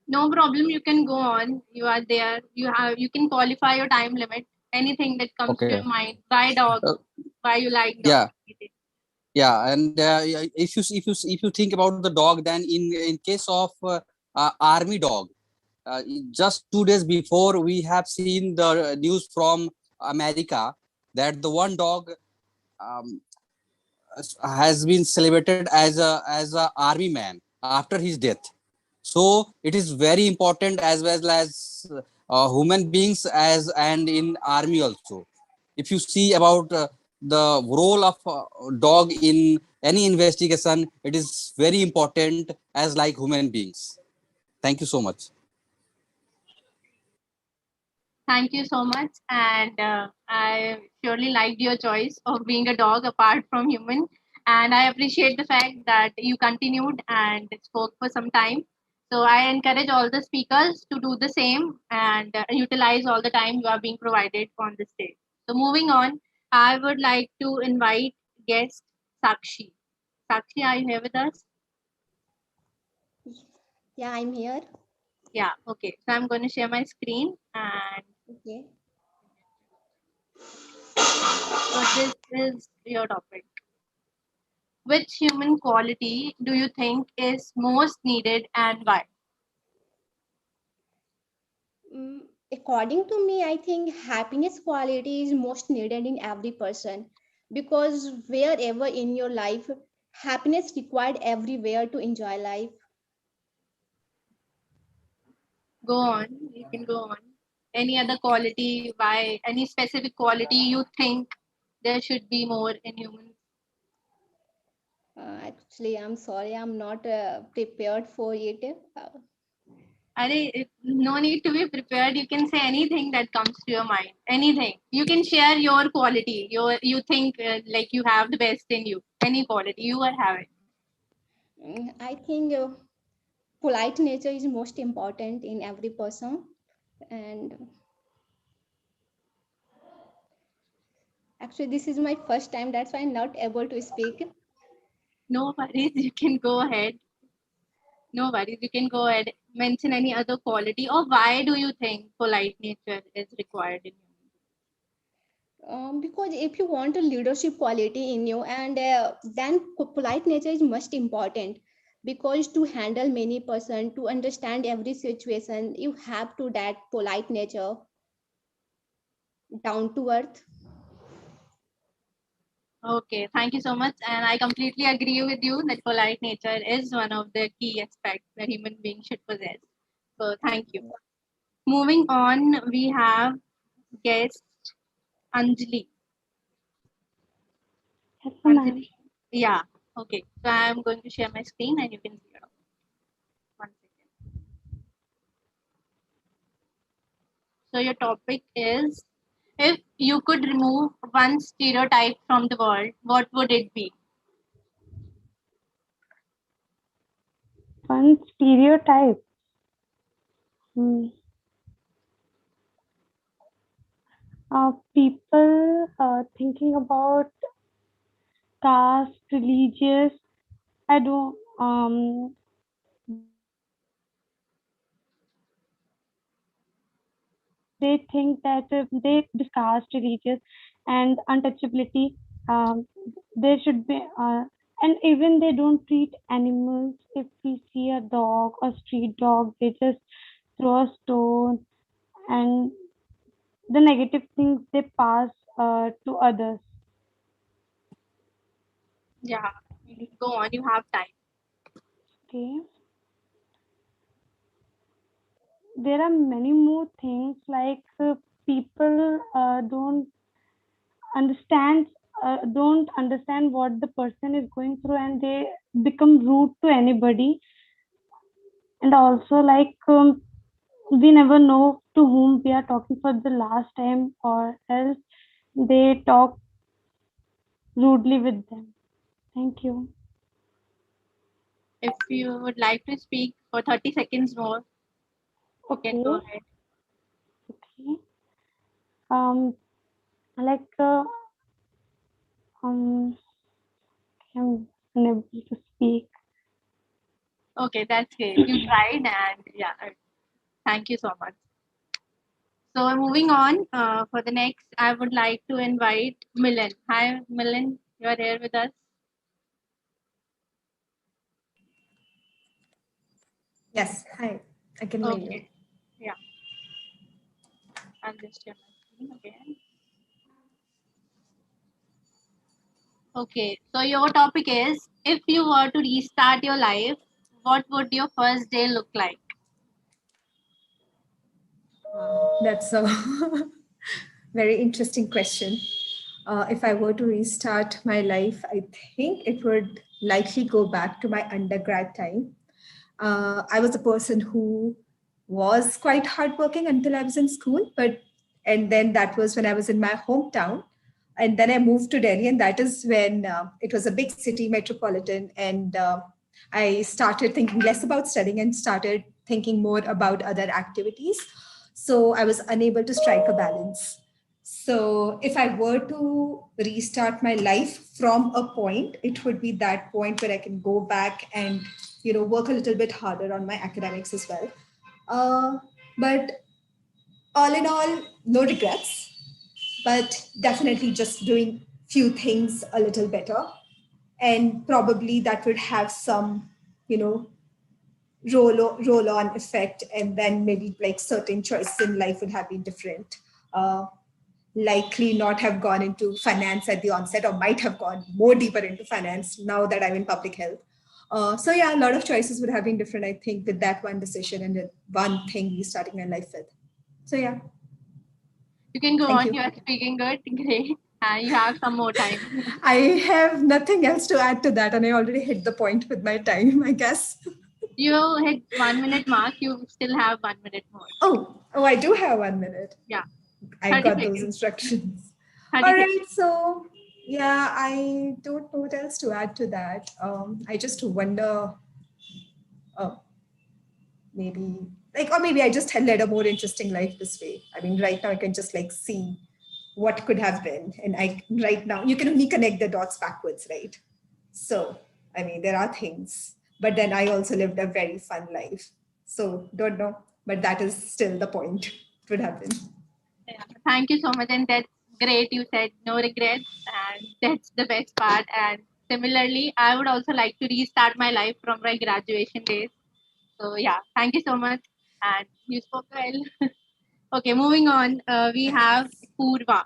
No problem. You can go on. You are there. You can qualify your time limit. Anything that comes to your mind. Why dog? Why you like dog? Yeah, and if you think about the dog, then in case of army dog, just 2 days before we have seen the news from America that the one dog has been celebrated as a army man after his death. So it is very important as well as human beings and in army also. If you see about the role of dog in any investigation, it is very important as like human beings. Thank you so much. Thank you so much. And I surely liked your choice of being a dog apart from human. And I appreciate the fact that you continued and spoke for some time. So I encourage all the speakers to do the same and utilize all the time you are being provided on the stage. So moving on, I would like to invite guest Sakshi. Sakshi, are you here with us? Yeah, I'm here. Yeah, okay. So I'm going to share my screen, and Okay. so this is your topic. Which human quality do you think is most needed and why? According to me, I think happiness quality is most needed in every person, because wherever in your life, happiness required everywhere to enjoy life. Go on, you can go on. Any other quality, why? Any specific quality you think there should be more in humans? Actually, I'm sorry, I'm not prepared for it. No need to be prepared. You can say anything that comes to your mind. Anything. You can share your quality. You think like you have the best in you. Any quality you are having. I think polite nature is most important in every person. And actually, this is my first time. That's why I'm not able to speak. No worries, you can go ahead. No worries, you can go ahead. Mention any other quality, or why do you think polite nature is required in you? Because if you want a leadership quality in you, and then polite nature is most important, because to handle many person, to understand every situation, you have to that polite nature, down to earth. Okay, thank you so much. And I completely agree with you that polite nature is one of the key aspects that human beings should possess. So thank you. Moving on, we have guest Anjali. Yes, ma'am. Anjali. Yeah. Okay. So I'm going to share my screen and you can see it. One second. So your topic is, if you could remove one stereotype from the world, what would it be? One stereotype. People thinking about caste, religious. I don't. They think that they discuss religious and untouchability. Um, there should be, and even they don't treat animals. If we see a dog or street dog, they just throw a stone, and the negative things they pass to others. Yeah. Go on. You have time. Okay. There are many more things like people don't understand what the person is going through, and they become rude to anybody. And also like we never know to whom we are talking for the last time, or else they talk rudely with them. Thank you. If you would like to speak for 30 seconds more, you can go Okay. ahead. Okay. Like um I'm unable to speak. Okay, that's great. You tried, and yeah, thank you so much. So moving on, for the next, I would like to invite Milan. Hi, Milan. You are here with us. Yes, hi. I can hear you. Okay. Yeah. I'll just share my screen again. Okay. So your topic is, if you were to restart your life, what would your first day look like? That's a very interesting question. If I were to restart my life, I think it would likely go back to my undergrad time. I was a person who was quite hardworking until I was in school, and then that was when I was in my hometown. And then I moved to Delhi, and that is when it was a big city, metropolitan, and I started thinking less about studying and started thinking more about other activities. So I was unable to strike a balance. So if I were to restart my life from a point, it would be that point where I can go back and work a little bit harder on my academics as well. But all in all, no regrets, but definitely just doing few things a little better, and probably that would have some you know roll on effect, and then maybe like certain choices in life would have been different. uh, Likely not have gone into finance at the onset, or might have gone more deeper into finance now that I'm in public health. So yeah, a lot of choices would have been different, I think, with that one decision and the one thing we starting my life with. So yeah. You can go Thank on. you. You are speaking good. Great. You have some more time. I have nothing else to add to that, and I already hit the point with my time, I guess. You hit 1 minute mark. You still have 1 minute more. Oh, I do have 1 minute. Yeah. I 30 got those seconds. instructions. 30 All seconds. right, so Yeah, I don't know what else to add to that. I just wonder, uh, maybe like, or maybe I just had led a more interesting life this way. I mean, right now I can just like see what could have been, and I right now you can only connect the dots backwards, right? So, I mean, there are things, but then I also lived a very fun life. So, don't know, but that is still the point. It would have been. Yeah, thank you so much. And that's great. You said no regrets, and that's the best part. And similarly, I would also like to restart my life from my graduation days. So, yeah, thank you so much. And you spoke well. Okay, moving on. We have Purva.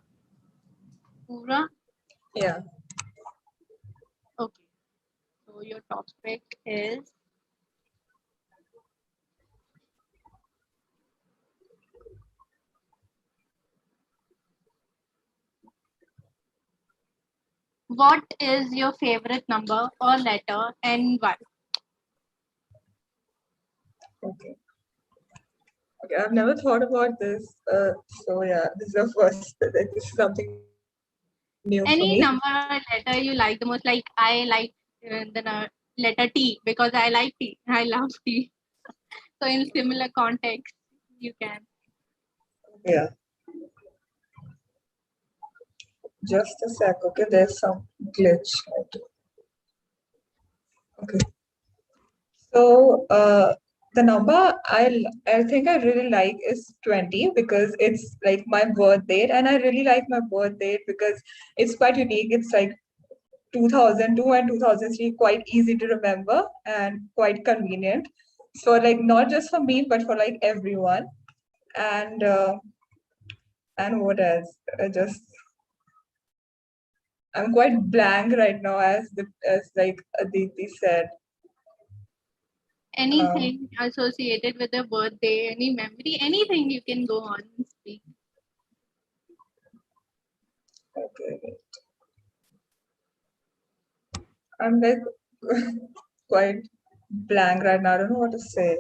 Purva? Yeah. Okay, so your topic is what is your favorite number or letter and why? Okay. Okay. I've never thought about this. So yeah, this is the first. This is something new for Any me. number or letter you like the most? Like I like letter T because I like tea. I love tea. So in similar context, you can. Yeah. Just a sec. Okay. There's some glitch. Okay. So the number I think I really like is 20 because it's like my birth date, and I really like my birth date because it's quite unique. It's like 2002 and 2003, quite easy to remember and quite convenient. So like not just for me but for like everyone. And what else? Just I'm quite blank right now, as like Aditi said. Anything associated with a birthday, any memory, anything you can go on and speak. Okay. I'm like quite blank right now. I don't know what to say.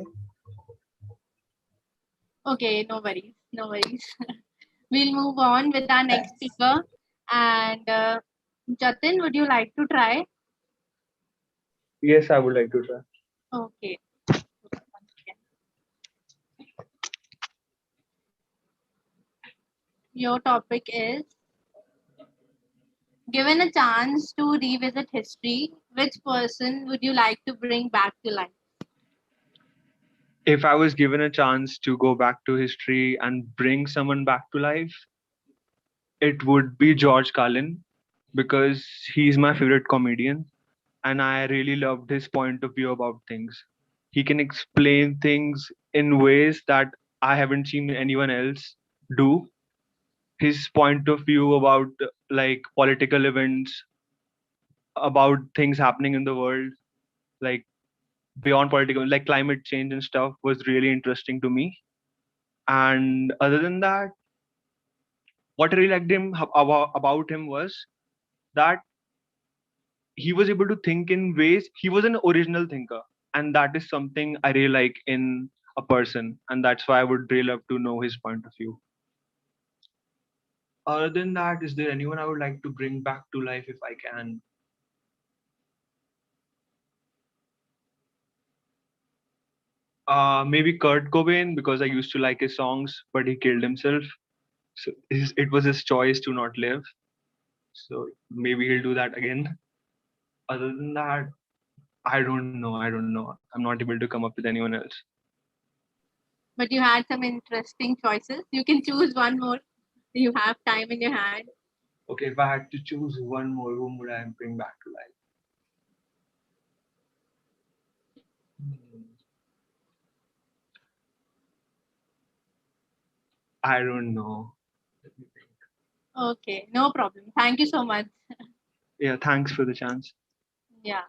Okay, no worries, no worries. We'll move on with our next speaker. And Jatin, would you like to try? Yes, I would like to try. Okay. Your topic is given a chance to revisit history, which person would you like to bring back to life? If I was given a chance to go back to history and bring someone back to life, it would be George Carlin because he's my favorite comedian and I really loved his point of view about things. He can explain things in ways that I haven't seen anyone else do. His point of view about like political events, about things happening in the world, like beyond political, like climate change and stuff, was really interesting to me. And other than that, what I really liked about him was that he was able to think in ways, he was an original thinker, and that is something I really like in a person, and that's why I would really love to know his point of view. Other than that, is there anyone I would like to bring back to life if I can? Maybe Kurt Cobain because I used to like his songs, but he killed himself. So it was his choice to not live. So maybe he'll do that again. Other than that, I don't know. I don't know. I'm not able to come up with anyone else. But you had some interesting choices. You can choose one more. You have time in your hand. Okay, if I had to choose one more, whom would I bring back to life? I don't know. Okay, no problem. Thank you so much. Yeah, thanks for the chance. Yeah.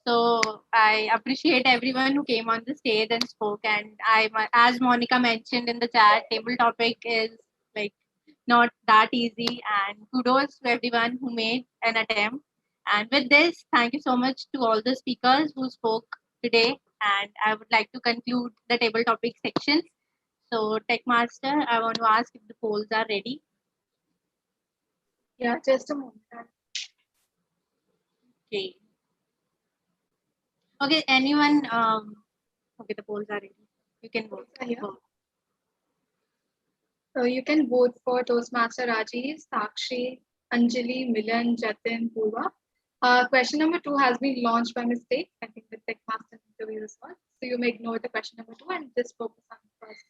So I appreciate everyone who came on the stage and spoke. And as Monica mentioned in the chat, table topic is like not that easy. And kudos to everyone who made an attempt. And with this, thank you so much to all the speakers who spoke today. And I would like to conclude the table topic section. So Tech Master, I want to ask if the polls are ready. Yeah, just a moment. Okay. Okay, anyone? Okay, the polls are ready. You can vote. Vote. So you can vote for Toastmaster Rajiv, Sakshi, Anjali, Milan, Jatin, Purva. Question number 2 has been launched by mistake. I think the tech master interview is one. So you may ignore the question number 2 and just focus on the first.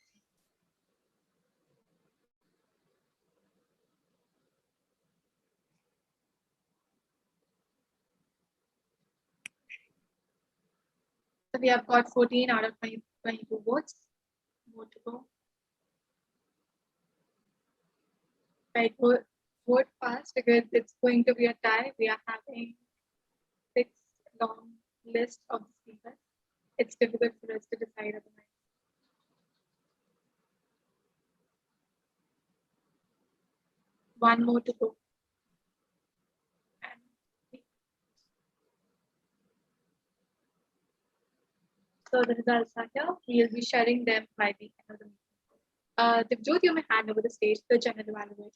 So we have got 14 out of 22 votes. More to go. Right, vote fast because it's going to be a tie. We are having 6 long list of speakers. It's difficult for us to decide at the moment. One more to go. So the results are here. We'll be sharing them by the end of the meeting. Divjot, you may hand over the stage to the general evaluator.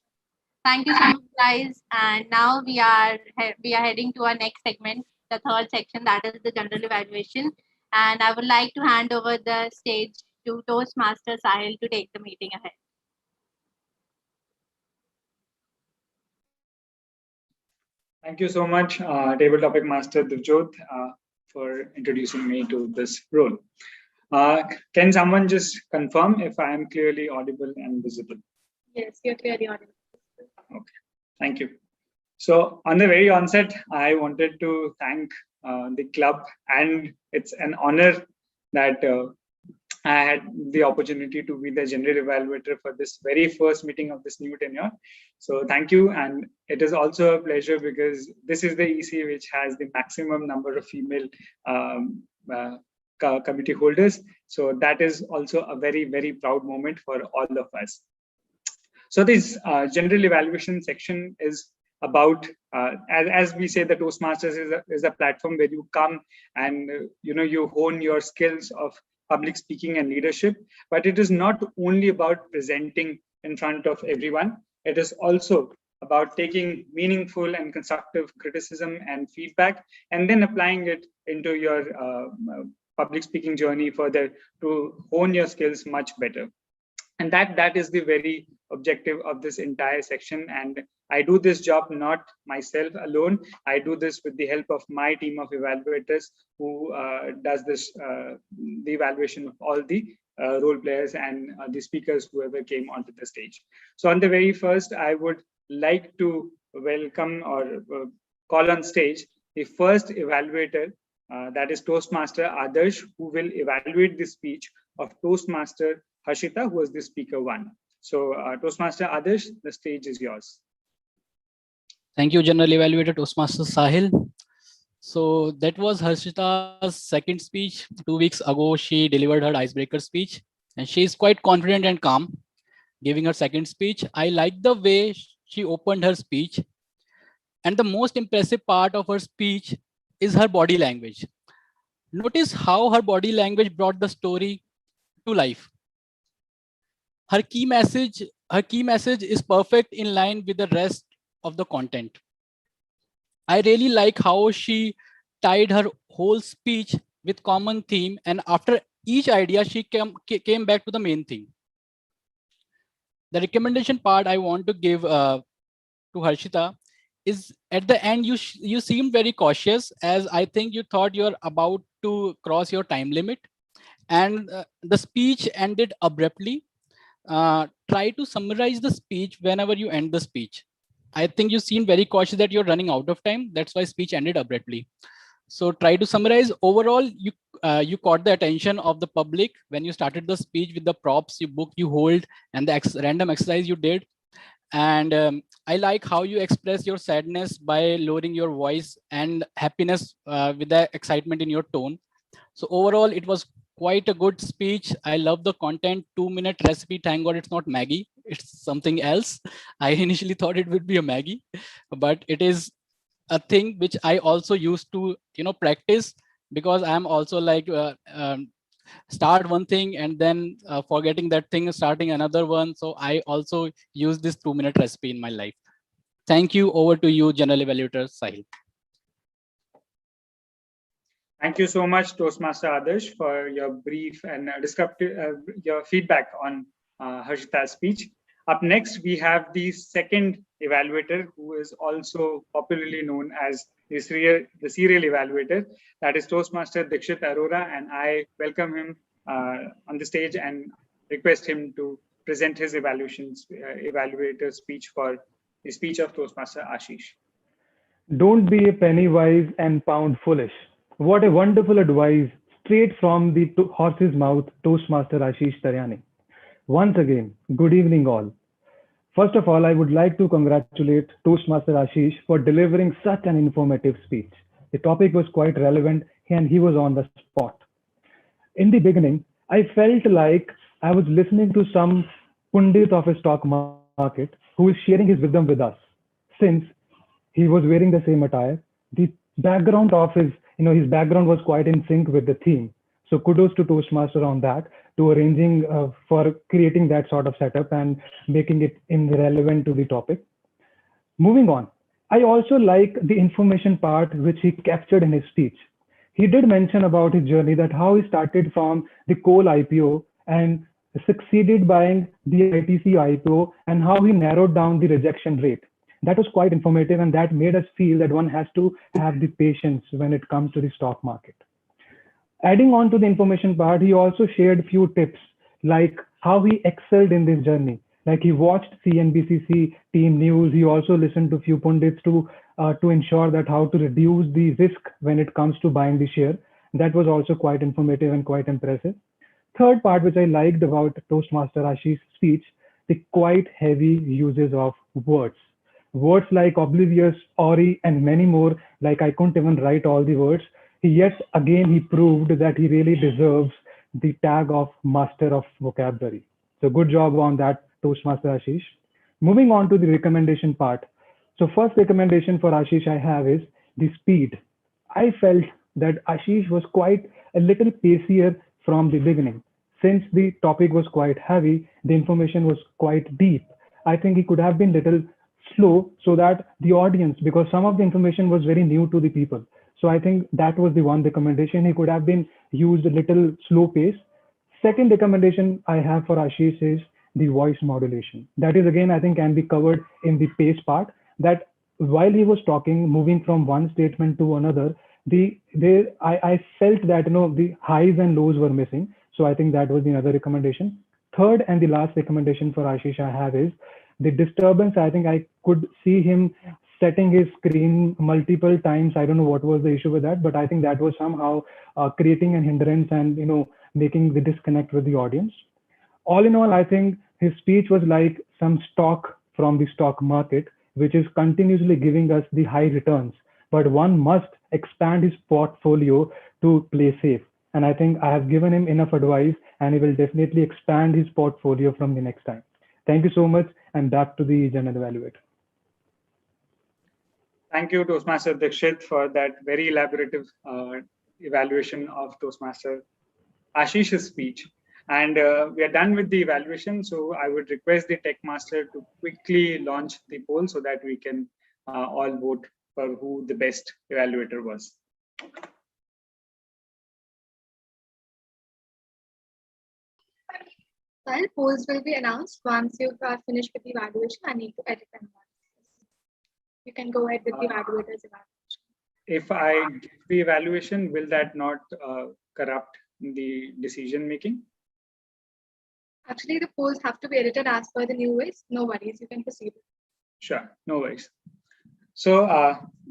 Thank you so much, guys. And now we are heading to our next segment, the third section, that is the general evaluation. And I would like to hand over the stage to Toastmaster Sahil to take the meeting ahead. Thank you so much, Table Topic Master Divjot, for introducing me to this role. Can someone just confirm if I am clearly audible and visible? Yes, you're clearly audible. Okay, thank you. So on the very onset, I wanted to thank the club, and it's an honor that I had the opportunity to be the general evaluator for this very first meeting of this new tenure. So thank you. And it is also a pleasure because this is the EC which has the maximum number of female committee holders. So that is also a very, very proud moment for all of us. So this general evaluation section is about, as we say, the Toastmasters is a platform where you come and you hone your skills of public speaking and leadership. But it is not only about presenting in front of everyone. It is also about taking meaningful and constructive criticism and feedback and then applying it into your public speaking journey further to hone your skills much better. And that is the very objective of this entire section. And I do this job not myself alone. I do this with the help of my team of evaluators who does this, the evaluation of all the role players and the speakers, whoever came onto the stage. So on the very first, I would like to welcome or call on stage the first evaluator, that is Toastmaster Adarsh, who will evaluate the speech of Toastmaster Harshita, who was the speaker one. So Toastmaster Adarsh, the stage is yours. Thank you, General Evaluator Toastmaster Sahil. So that was Harshita's second speech. 2 weeks ago, she delivered her icebreaker speech, and she is quite confident and calm giving her second speech. I like the way she opened her speech. And the most impressive part of her speech is her body language. Notice how her body language brought the story to life. Her key message is perfect in line with the rest of the content. I really like how she tied her whole speech with common theme, and after each idea, she came back to the main thing. The recommendation part I want to give to Harshita is at the end, you seemed very cautious, as I think you thought you're about to cross your time limit, and the speech ended abruptly. Try to summarize the speech whenever you end the speech. I think you seem very cautious that you're running out of time. That's why speech ended abruptly. So try to summarize. Overall, you caught the attention of the public when you started the speech with the props you hold and the random exercise you did. And I like how you express your sadness by lowering your voice and happiness with the excitement in your tone. So overall, it was quite a good speech. I love the content. 2-minute recipe. Thank God it's not Maggie. It's something else. I initially thought it would be a Maggie, but it is a thing which I also used to practice, because I'm also like start one thing and then forgetting that thing, starting another one. So I also use this 2-minute recipe in my life. Thank you. Over to you, General Evaluator Sahil. Thank you so much, Toastmaster Adarsh, for your brief and your feedback on Harshita's speech. Up next, we have the second evaluator, who is also popularly known as the serial evaluator. That is Toastmaster Dikshit Arora, and I welcome him on the stage and request him to present his evaluator speech for the speech of Toastmaster Ashish. Don't be a penny wise and pound foolish. What a wonderful advice straight from the horse's mouth, Toastmaster Ashish Taryani. Once again, good evening all. First of all, I would like to congratulate Toastmaster Ashish for delivering such an informative speech. The topic was quite relevant and he was on the spot. In the beginning, I felt like I was listening to some pundit of a stock market who is sharing his wisdom with us. Since he was wearing the same attire, the background of his background was quite in sync with the theme. So kudos to Toastmaster on that, to arranging for creating that sort of setup and making it relevant to the topic. Moving on, I also like the information part which he captured in his speech. He did mention about his journey, that how he started from the coal IPO and succeeded buying the ITC IPO, and how he narrowed down the rejection rate. That was quite informative, and that made us feel that one has to have the patience when it comes to the stock market. Adding on to the information part, he also shared few tips like how he excelled in this journey. Like he watched CNBC team news. He also listened to few pundits to ensure that how to reduce the risk when it comes to buying the share. That was also quite informative and quite impressive. Third part, which I liked about Toastmaster Ashish's speech, the quite heavy uses of words. Words like oblivious, ori, and many more, like I couldn't even write all the words. Yet again, he proved that he really deserves the tag of master of vocabulary. So good job on that, Toastmaster Ashish. Moving on to the recommendation part. So first recommendation for Ashish I have is the speed. I felt that Ashish was quite a little pacier from the beginning. Since the topic was quite heavy, the information was quite deep. I think he could have been little slow so that the audience, because some of the information was very new to the people. So I think that was the one recommendation. He could have been used a little slow pace. Second recommendation I have for Ashish is the voice modulation. That is again, I think can be covered in the pace part, that while he was talking, moving from one statement to another, I felt that the highs and lows were missing. So I think that was the other recommendation. Third and the last recommendation for Ashish I have is the disturbance. I think I could see him setting his screen multiple times. I don't know what was the issue with that, but I think that was somehow creating a hindrance and making the disconnect with the audience. All in all, I think his speech was like some stock from the stock market, which is continuously giving us the high returns. But one must expand his portfolio to play safe. And I think I have given him enough advice, and he will definitely expand his portfolio from the next time. Thank you so much, and back to the general evaluator. Thank you, Toastmaster Dikshit, for that very elaborative evaluation of Toastmaster Ashish's speech. And we are done with the evaluation. So I would request the tech master to quickly launch the poll so that we can all vote for who the best evaluator was. Well, polls will be announced once you have finished with the evaluation. I need to edit them. You can go ahead with the evaluator's evaluation. If I give the evaluation, will that not corrupt the decision making? Actually, the polls have to be edited as per the new ways. No worries, you can proceed. Sure, no worries. So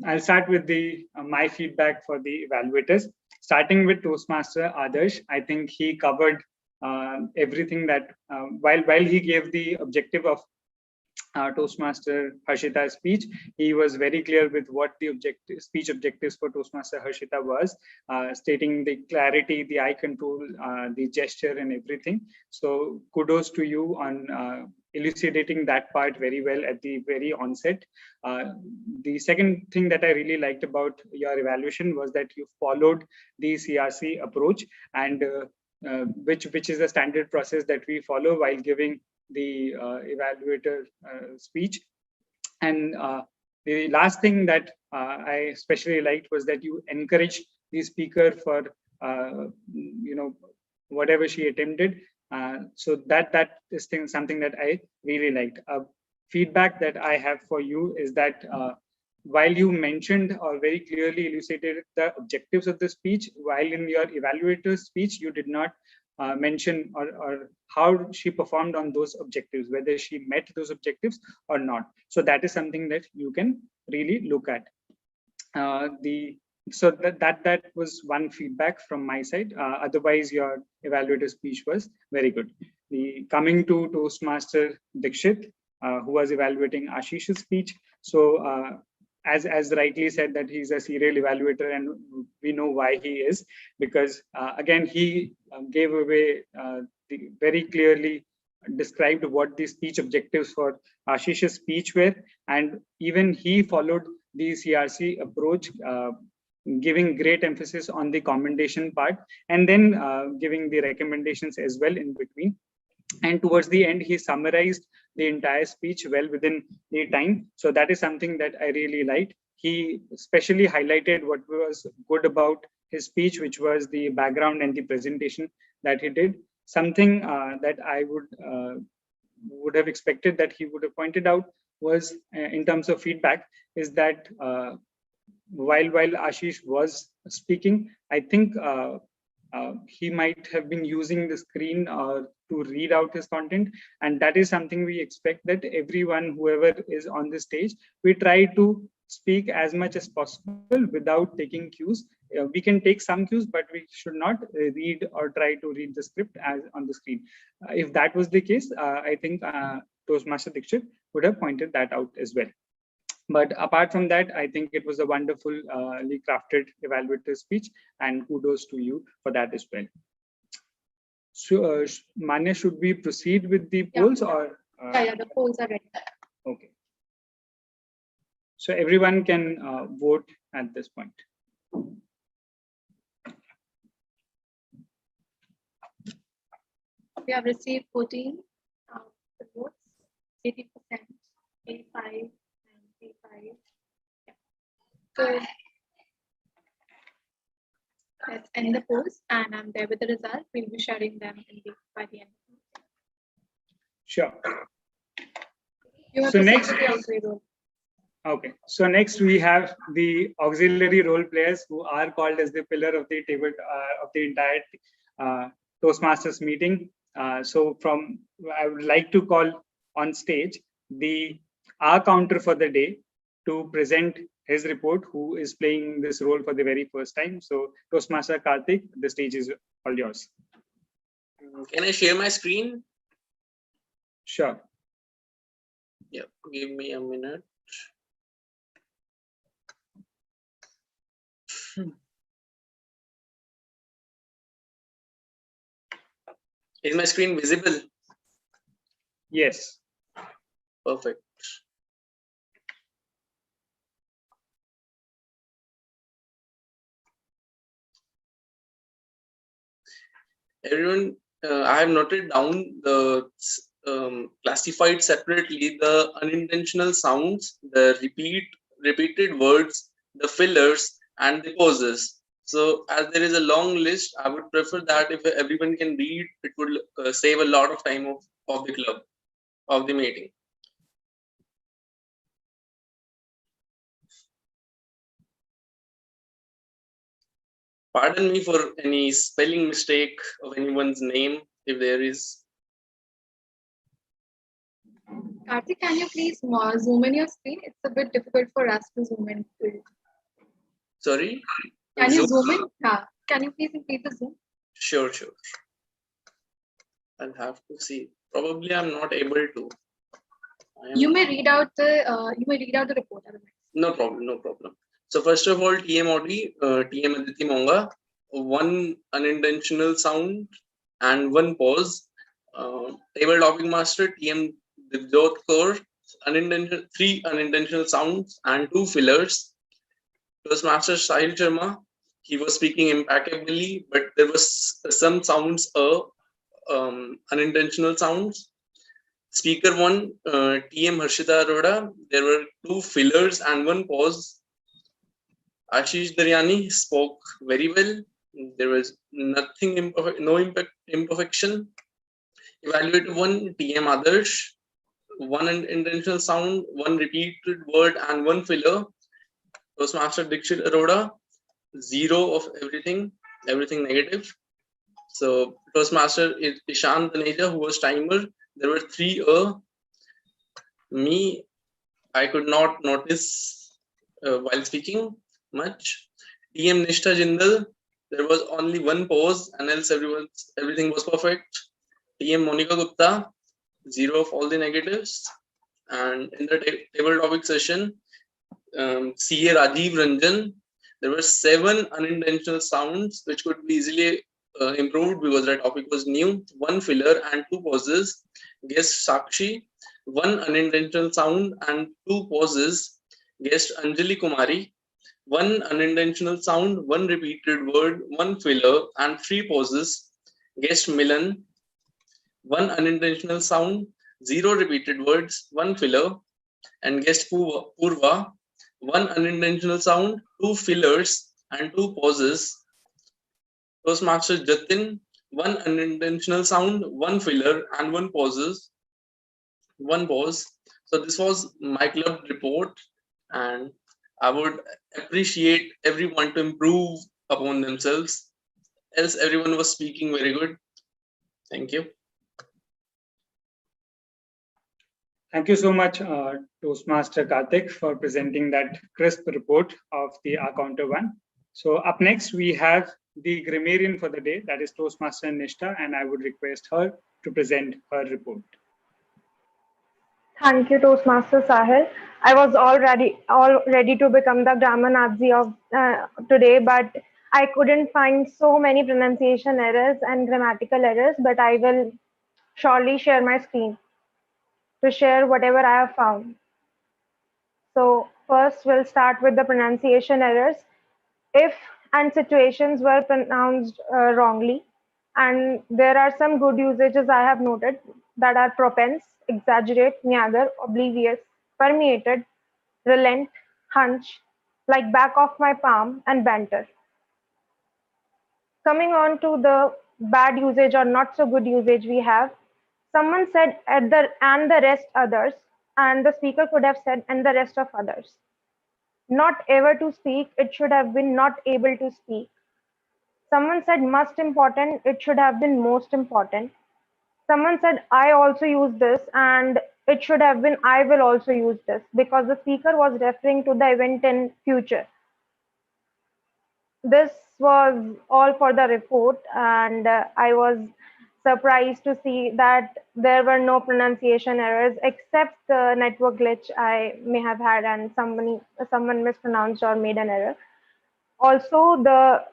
I'll start with the my feedback for the evaluators. Starting with Toastmaster Adarsh, I think he covered everything that while he gave the objective of Toastmaster Harshita's speech, he was very clear with what the speech objectives for Toastmaster Harshita was, stating the clarity, the eye control, the gesture and everything. So kudos to you on elucidating that part very well at the very onset. The second thing that I really liked about your evaluation was that you followed the CRC approach, and which is a standard process that we follow while giving the evaluator speech. And the last thing that I especially liked was that you encouraged the speaker for whatever she attempted. So that is something that I really liked. Feedback that I have for you is that while you mentioned or very clearly elucidated the objectives of the speech, while in your evaluator's speech you did not mention or how she performed on those objectives, whether she met those objectives or not. So that is something that you can really look at. So that was one feedback from my side. Otherwise, your evaluator speech was very good. Coming to Toastmaster Dikshit, who was evaluating Ashish's speech. So as rightly said, that he's a serial evaluator, and we know why he is, because again he gave away very clearly described what the speech objectives for Ashish's speech were, and even he followed the CRC approach, giving great emphasis on the commendation part, and then giving the recommendations as well in between. And towards the end, he summarized the entire speech well within the time. So that is something that I really liked. He especially highlighted what was good about his speech, which was the background and the presentation that he did. Something that I would have expected that he would have pointed out was, in terms of feedback, is that while Ashish was speaking, I think he might have been using the screen to read out his content, and that is something we expect that everyone, whoever is on the stage, we try to speak as much as possible without taking cues. We can take some cues, but we should not read or try to read the script as on the screen. If that was the case, I think Toastmaster Dikshit would have pointed that out as well. But apart from that, I think it was a wonderfully crafted evaluator speech, and kudos to you for that as well. So, Manya, should we proceed with the polls, or? Yeah, the polls are ready. Okay. So everyone can vote at this point. We have received 14 votes, 80%, 85, 95. Yeah. So let's end the polls, and I'm there with the results. We'll be sharing them by the end. Sure. So next. Okay, so next we have the auxiliary role players, who are called as the pillar of the table of the entire Toastmasters meeting. So I would like to call on stage our counter for the day to present his report, who is playing this role for the very first time. So Toastmaster Karthik, the stage is all yours. Can I share my screen? Sure. Yeah, give me a minute. Is my screen visible? Yes. Perfect. Everyone, I have noted down the classified separately the unintentional sounds, the repeated words, the fillers, and the pauses. So as there is a long list, I would prefer that if everyone can read, it would save a lot of time of the club, of the meeting. Pardon me for any spelling mistake of anyone's name, if there is. Karthik, can you please zoom in your screen? It's a bit difficult for us to zoom in. Sorry? Can you zoom in? Yeah. Can you please increase the zoom? Sure. I'll have to see. Probably I'm not able to. You may read out the report. No problem. So first of all, TM Audi, TM Aditi Monga, one unintentional sound and one pause. Table topic master, TM Divjot Kaur, three unintentional sounds and two fillers. Toastmaster Sahil Sharma, he was speaking impeccably, but there was some sounds, unintentional sounds. Speaker one, TM Harshita Arora, there were two fillers and one pause. Ashish Daryani spoke very well. There was nothing imperfection. Evaluate 1, TM Adarsh, 1 intentional sound, 1 repeated word, and 1 filler. Toastmaster Dixit Arora, 0 of everything negative. So Toastmaster Ishan Taneja, who was timer, there were 3 me, I could not notice while speaking much. TM Nishtha Jindal, there was only 1 pause, and else everything was perfect. TM Monica Gupta, 0 of all the negatives. And in the table topic session, CA Rajiv Ranjan, there were 7 unintentional sounds which could be easily improved because the topic was new. 1 filler and 2 pauses. Guest Sakshi, 1 unintentional sound and 2 pauses. Guest Anjali Kumari, 1 unintentional sound, 1 repeated word, 1 filler and 3 pauses. Guest Milan, 1 unintentional sound, 0 repeated words, 1 filler. And guest Purva, 1 unintentional sound, 2 fillers and 2 pauses. Toastmaster Jatin, 1 unintentional sound, 1 filler and 1 pause. So this was my club report, and I would appreciate everyone to improve upon themselves. Else everyone was speaking very good. Thank you. Thank you so much, Toastmaster Karthik, for presenting that crisp report of the Counter 1. So up next, we have the grammarian for the day, that is Toastmaster Nishtha, and I would request her to present her report. Thank you, Toastmaster Sahil. I was all ready to become the grammar Nazi of today, but I couldn't find so many pronunciation errors and grammatical errors, but I will surely share my screen to share whatever I have found. So first we'll start with the pronunciation errors. If and situations were pronounced wrongly, and there are some good usages I have noted that are propense, exaggerate, neither, oblivious, permeated, relent, hunch, like back of my palm, and banter. Coming on to the bad usage or not so good usage we have, someone said at the and the rest others, and the speaker could have said and the rest of others. Not ever to speak, it should have been not able to speak. Someone said must important, it should have been most important. Someone said I also use this, and it should have been I will also use this, because the speaker was referring to the event in future. This was all for the report, and I was surprised to see that there were no pronunciation errors except the network glitch I may have had, and someone mispronounced or made an error. Also, the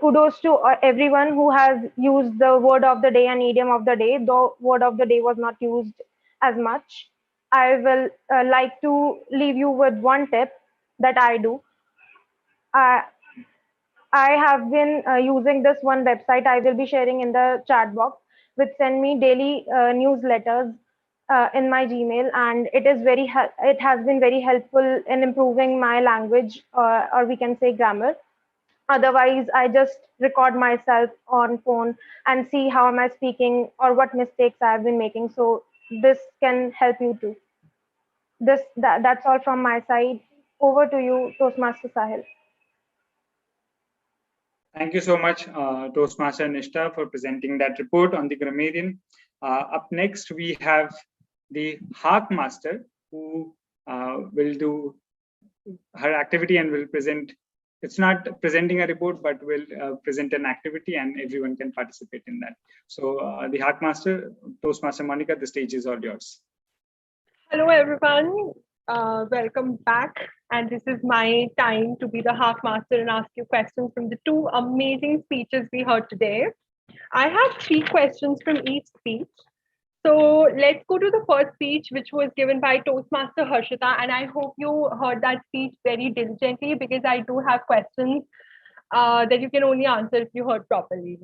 kudos to everyone who has used the word of the day and idiom of the day, though word of the day was not used as much. I will like to leave you with one tip that I do. I have been using this one website I will be sharing in the chat box, which send me daily newsletters in my Gmail, and it has been very helpful in improving my language, or we can say grammar. Otherwise, I just record myself on phone and see how am I speaking or what mistakes I have been making. So this can help you too. That's all from my side. Over to you, Toastmaster Sahil. Thank you so much, Toastmaster Nishtha, for presenting that report on the grammarian. Up next, we have the Hark Master, who will do her activity and will present. It's not presenting a report, but will present an activity, and everyone can participate in that. So the Hark Master, Toastmaster Monica, the stage is all yours. Hello, everyone. Welcome back. And this is my time to be the Hark Master and ask you questions from the 2 amazing speeches we heard today. I have 3 questions from each speech. So let's go to the first speech, which was given by Toastmaster Harshita. And I hope you heard that speech very diligently, because I do have questions that you can only answer if you heard properly.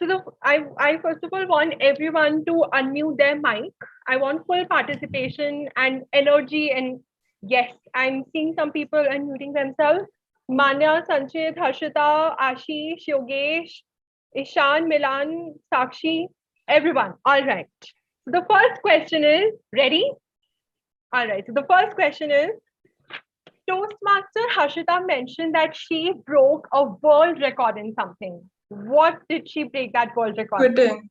So I first of all want everyone to unmute their mic. I want full participation and energy. And yes, I'm seeing some people unmuting themselves. Manya, Sanchit, Harshita, Ashish, Yogesh, Ishan, Milan, Sakshi, everyone. All right. So the first question is, ready? All right. So the first question is, Toastmaster Harshita mentioned that she broke a world record in something. What did she break that world record? Quitting.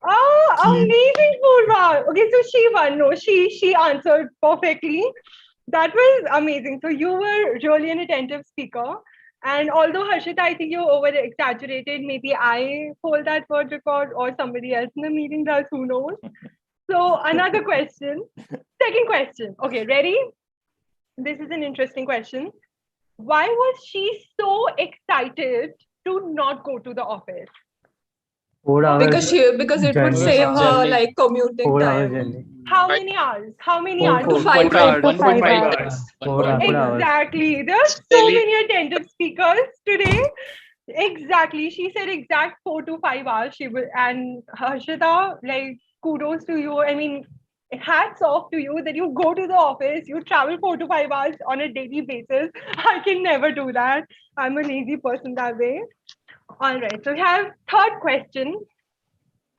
Oh, amazing, Purva. Okay, so she won. No, she answered perfectly. That was amazing. So you were really an attentive speaker. And although Harshita, I think you over exaggerated, maybe I hold that word record or somebody else in the meeting does, who knows? So another question. Second question. Okay, ready? This is an interesting question. Why was she so excited to not go to the office? 4 hours Because it would journey. save her Journey. like commuting 4 hours time. journey. How many hours? How many Four, hours? 4. 1.5 1.5 hours. hours. 4 hours. Exactly. There are so many attentive speakers today. Exactly. She said exact 4 to 5 hours. She will, and Harshita, like kudos to you. I mean, hats off to you that you go to the office, you travel 4 to 5 hours on a daily basis. I can never do that. I'm a lazy person that way. All right. So we have third question.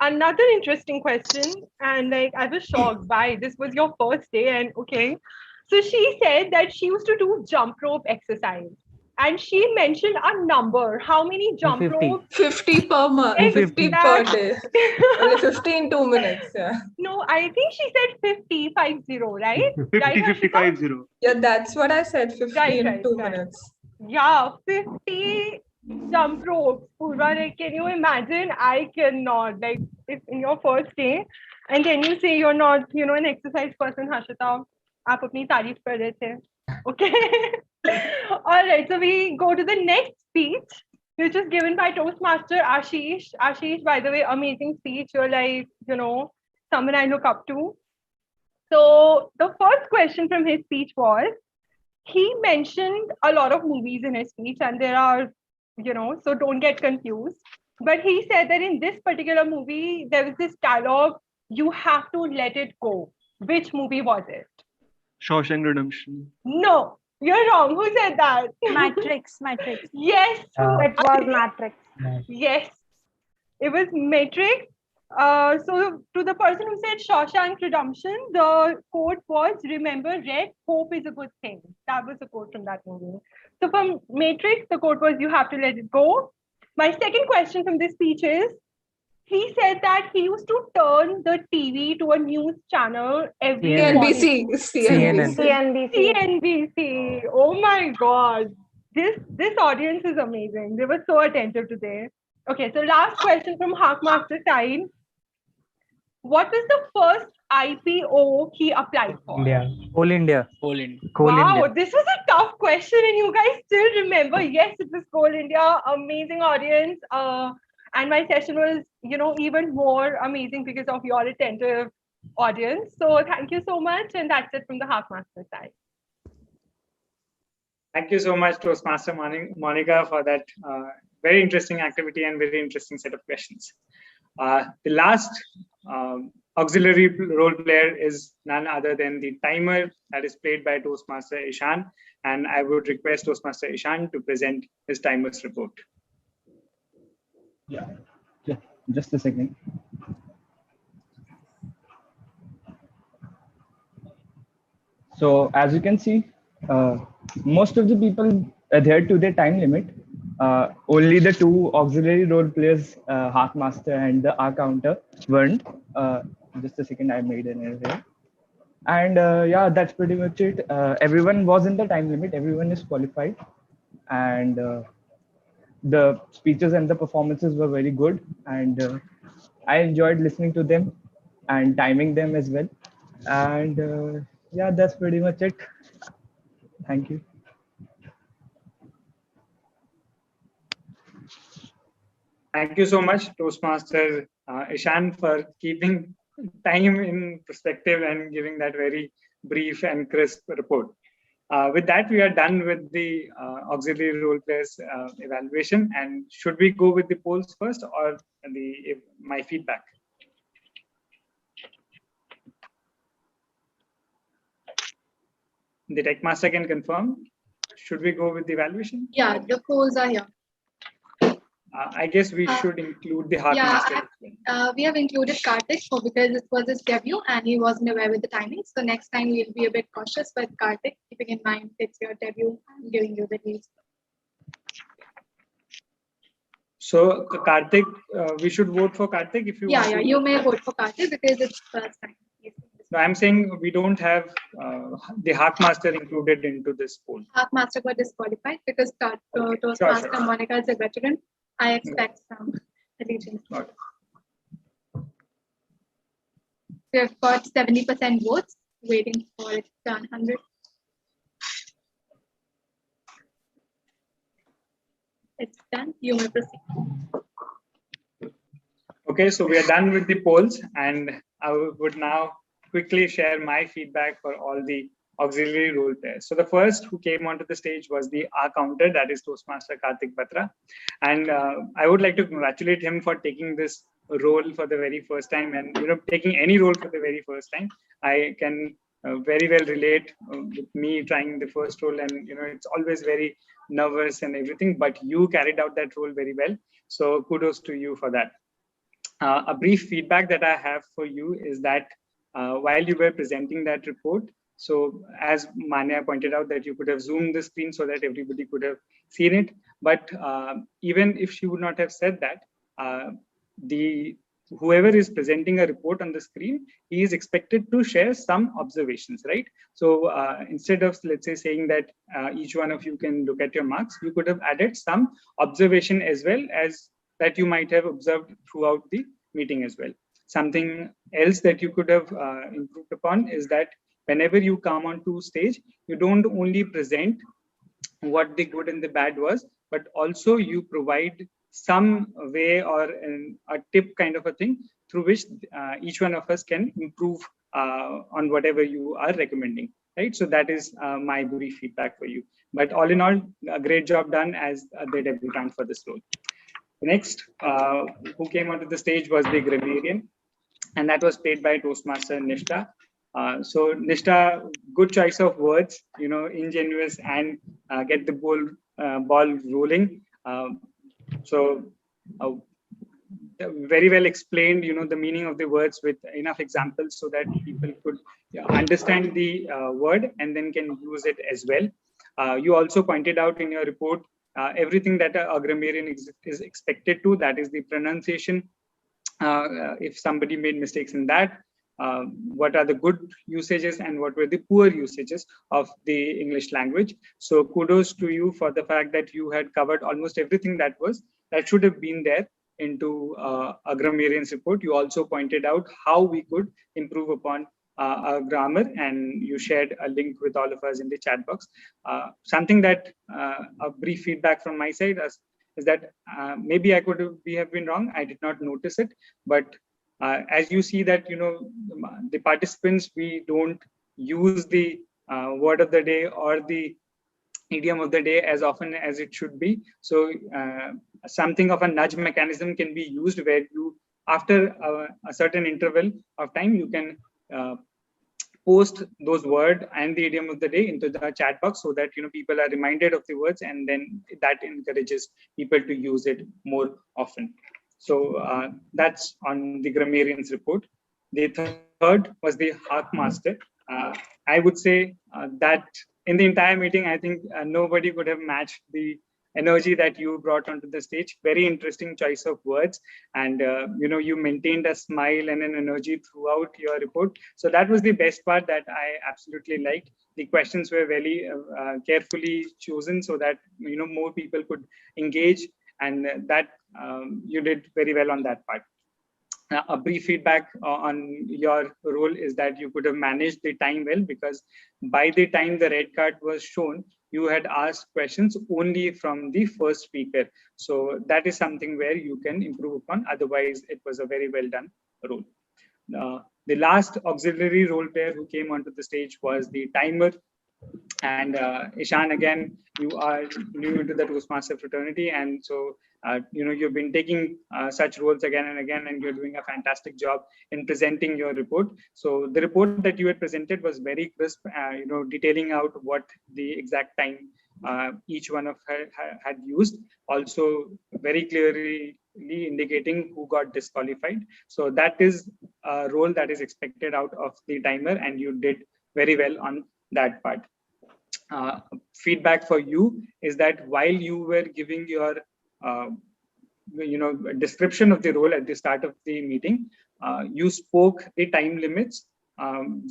Another interesting question, and like I was shocked by this was your first day, and okay. So she said that she used to do jump rope exercise. And she mentioned a number. How many jump 250. ropes? 50 per month, 50 per day. Only 50 in 2 minutes. Yeah. No, I think she said 50, 50, right? 50, Right, 50, Harshita? 50. Yeah, that's what I said. 50 Right, in right, 2 right. minutes. Yeah, 50 jump ropes. Purva, like, can you imagine? I cannot. Like, if in your first day, and then you say you're not, an exercise person, Harshita, आप अपनी तारीफ कर रहे थे. Okay. All right. So we go to the next speech, which is given by Toastmaster Ashish. Ashish, by the way, amazing speech. You're like, someone I look up to. So the first question from his speech was, he mentioned a lot of movies in his speech, and there are, so don't get confused. But he said that in this particular movie, there was this dialogue, you have to let it go. Which movie was it? Shawshank Redemption. No, you're wrong. Who said that? Matrix. Yes. It was Matrix. Yes. It was Matrix. So to the person who said Shawshank Redemption, the quote was, remember, red, hope is a good thing. That was the quote from that movie. So from Matrix, the quote was, you have to let it go. My second question from this speech is, he said that he used to turn the TV to a news channel every morning. CNBC. CNBC. Oh my God. This audience is amazing. They were so attentive today. Okay, so last question from Half-Master side. What was the first IPO he applied for? India. Whole India. Whole India. Wow, this was a tough question, and you guys still remember. Yes, it was Coal India. Amazing audience. And my session was, even more amazing because of your attentive audience. So thank you so much, and that's it from the Half-Master side. Thank you so much, Toastmaster Monica, for that very interesting activity and very interesting set of questions. The last auxiliary role player is none other than the timer that is played by Toastmaster Ishan. And I would request Toastmaster Ishan to present his timer's report. Yeah, just a second. So as you can see, most of the people adhere to their time limit. Only the two auxiliary role players, Half-Master and the R counter, weren't. Just a second, I made an error here. And yeah, that's pretty much it. Everyone was in the time limit. Everyone is qualified. And the speeches and the performances were very good. And I enjoyed listening to them and timing them as well. And yeah, that's pretty much it. Thank you. Thank you so much, Toastmaster Ishan, for keeping time in perspective and giving that very brief and crisp report. With that, we are done with the auxiliary role players evaluation. And should we go with the polls first or my feedback? The tech master can confirm. should we go with the evaluation? Yeah, the polls are here. I guess we should include the Heart Master. We have included Karthik because it was his debut and he wasn't aware with the timing. So next time we'll be a bit cautious with Karthik, keeping in mind it's your debut and giving you the lead. So Karthik, we should vote for Karthik if you want. Yeah, you may vote for Karthik because it's first time. No, I'm saying we don't have the Heart Master included into this poll. Heart Master got disqualified because Toastmaster Monica is a veteran. I expect some allegiance. We have got 70% votes, waiting for it to turn 100. It's done. You may proceed. Okay, so we are done with the polls, and I would now quickly share my feedback for all the auxiliary role players. So the first who came onto the stage was the R counter, that is Toastmaster Karthik Batra. And I would like to congratulate him for taking this role for the very first time, and taking any role for the very first time. I can very well relate with me trying the first role, and it's always very nervous and everything, but you carried out that role very well. So kudos to you for that. A brief feedback that I have for you is that while you were presenting that report, so as Manya pointed out, that you could have zoomed the screen so that everybody could have seen it. But even if she would not have said that, whoever is presenting a report on the screen, he is expected to share some observations, right? So instead of, let's say, saying that each one of you can look at your marks, you could have added some observation as well as that you might have observed throughout the meeting as well. Something else that you could have improved upon is that whenever you come onto stage, you don't only present what the good and the bad was, but also you provide some way or a tip kind of a thing through which each one of us can improve on whatever you are recommending, right? So that is my brief feedback for you. But all in all, a great job done as the debutant for this role. Next, who came onto the stage was the grammarian, and that was played by Toastmaster Nishta. So Nishta, good choice of words, ingenuous and get the ball rolling. Very well explained, the meaning of the words with enough examples so that people could understand the word and then can use it as well. You also pointed out in your report everything that a grammarian is expected to, that is the pronunciation. If somebody made mistakes in that, what are the good usages and what were the poor usages of the English language. So kudos to you for the fact that you had covered almost everything that should have been there into a grammarian's report. You also pointed out how we could improve upon our grammar, and you shared a link with all of us in the chat box. Something that a brief feedback from my side is that maybe I could have been wrong. I did not notice it, but as you see that the participants, we don't use the word of the day or the idiom of the day as often as it should be. So something of a nudge mechanism can be used where you, after a certain interval of time, you can post those words and the idiom of the day into the chat box so that people are reminded of the words, and then that encourages people to use it more often. So that's on the grammarian's report. The third was the Heart Master. I would say that in the entire meeting, I think nobody could have matched the energy that you brought onto the stage. Very interesting choice of words, and you maintained a smile and an energy throughout your report. So that was the best part that I absolutely liked. The questions were very carefully chosen so that more people could engage, and that you did very well on that part. A brief feedback on your role is that you could have managed the time well, because by the time the red card was shown, you had asked questions only from the first speaker. So that is something where you can improve upon. Otherwise, it was a very well done role. The last auxiliary role player who came onto the stage was the timer. And Ishan, again, you are new to the Toastmaster fraternity, and so you've been taking such roles again and again, and you're doing a fantastic job in presenting your report. So the report that you had presented was very crisp, detailing out what the exact time each one of her had used, also very clearly indicating who got disqualified. So that is a role that is expected out of the timer, and you did very well on that part. Feedback for you is that while you were giving your description of the role at the start of the meeting, you spoke the time limits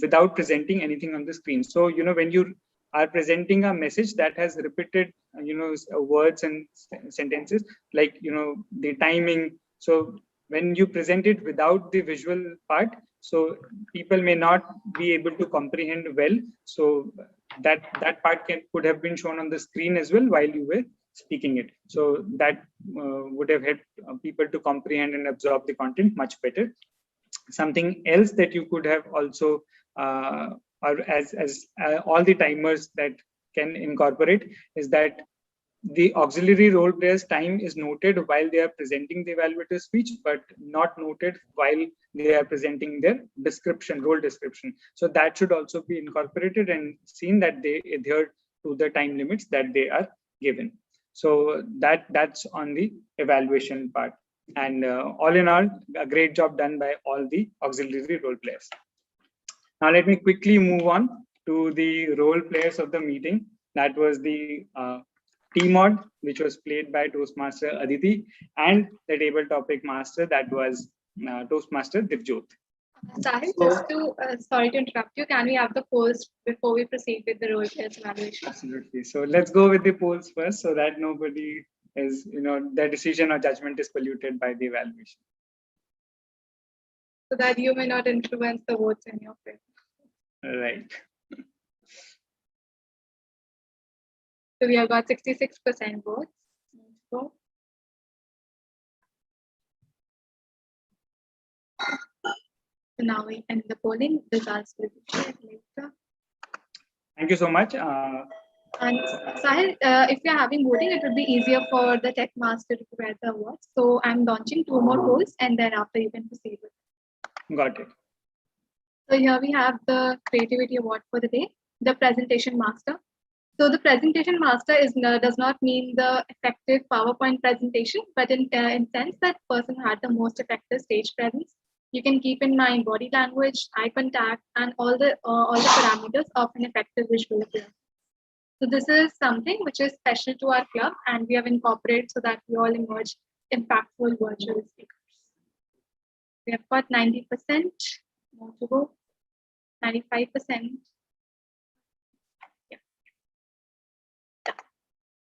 without presenting anything on the screen. So when you are presenting a message that has repeated words and sentences, like the timing, so when you present it without the visual part, so people may not be able to comprehend well. So that part could have been shown on the screen as well while you were speaking it. So that would have helped people to comprehend and absorb the content much better. Something else that you could have also, or as all the timers that can incorporate, is that the auxiliary role players' time is noted while they are presenting the evaluator speech, but not noted while they are presenting their description, role description. So that should also be incorporated and seen that they adhere to the time limits that they are given. So that's on the evaluation part. And all in all, a great job done by all the auxiliary role players. Now let me quickly move on to the role players of the meeting. That was the T-mod, which was played by Toastmaster Aditi, and the table topic master, that was Toastmaster Divjot. Sahil, just to, sorry to interrupt you, can we have the polls before we proceed with the role players evaluation? Absolutely. So let's go with the polls first, so that nobody is, their decision or judgment is polluted by the evaluation. So that you may not influence the votes in your favor. Right. So we have got 66% votes. So now we end the polling. Results will be shared later. Thank you so much. And Sahil, if you're having voting, it would be easier for the tech master to provide the awards. So I'm launching 2 more polls, and then after you can proceed with it. Got it. So here we have the creativity award for the day, the presentation master. So the presentation master does not mean the effective PowerPoint presentation, but in sense that person had the most effective stage presence. You can keep in mind body language, eye contact, and all the parameters of an effective visual appearance. So this is something which is special to our club, and we have incorporated so that we all emerge impactful virtual speakers. We have got 90%, more to go, 95%.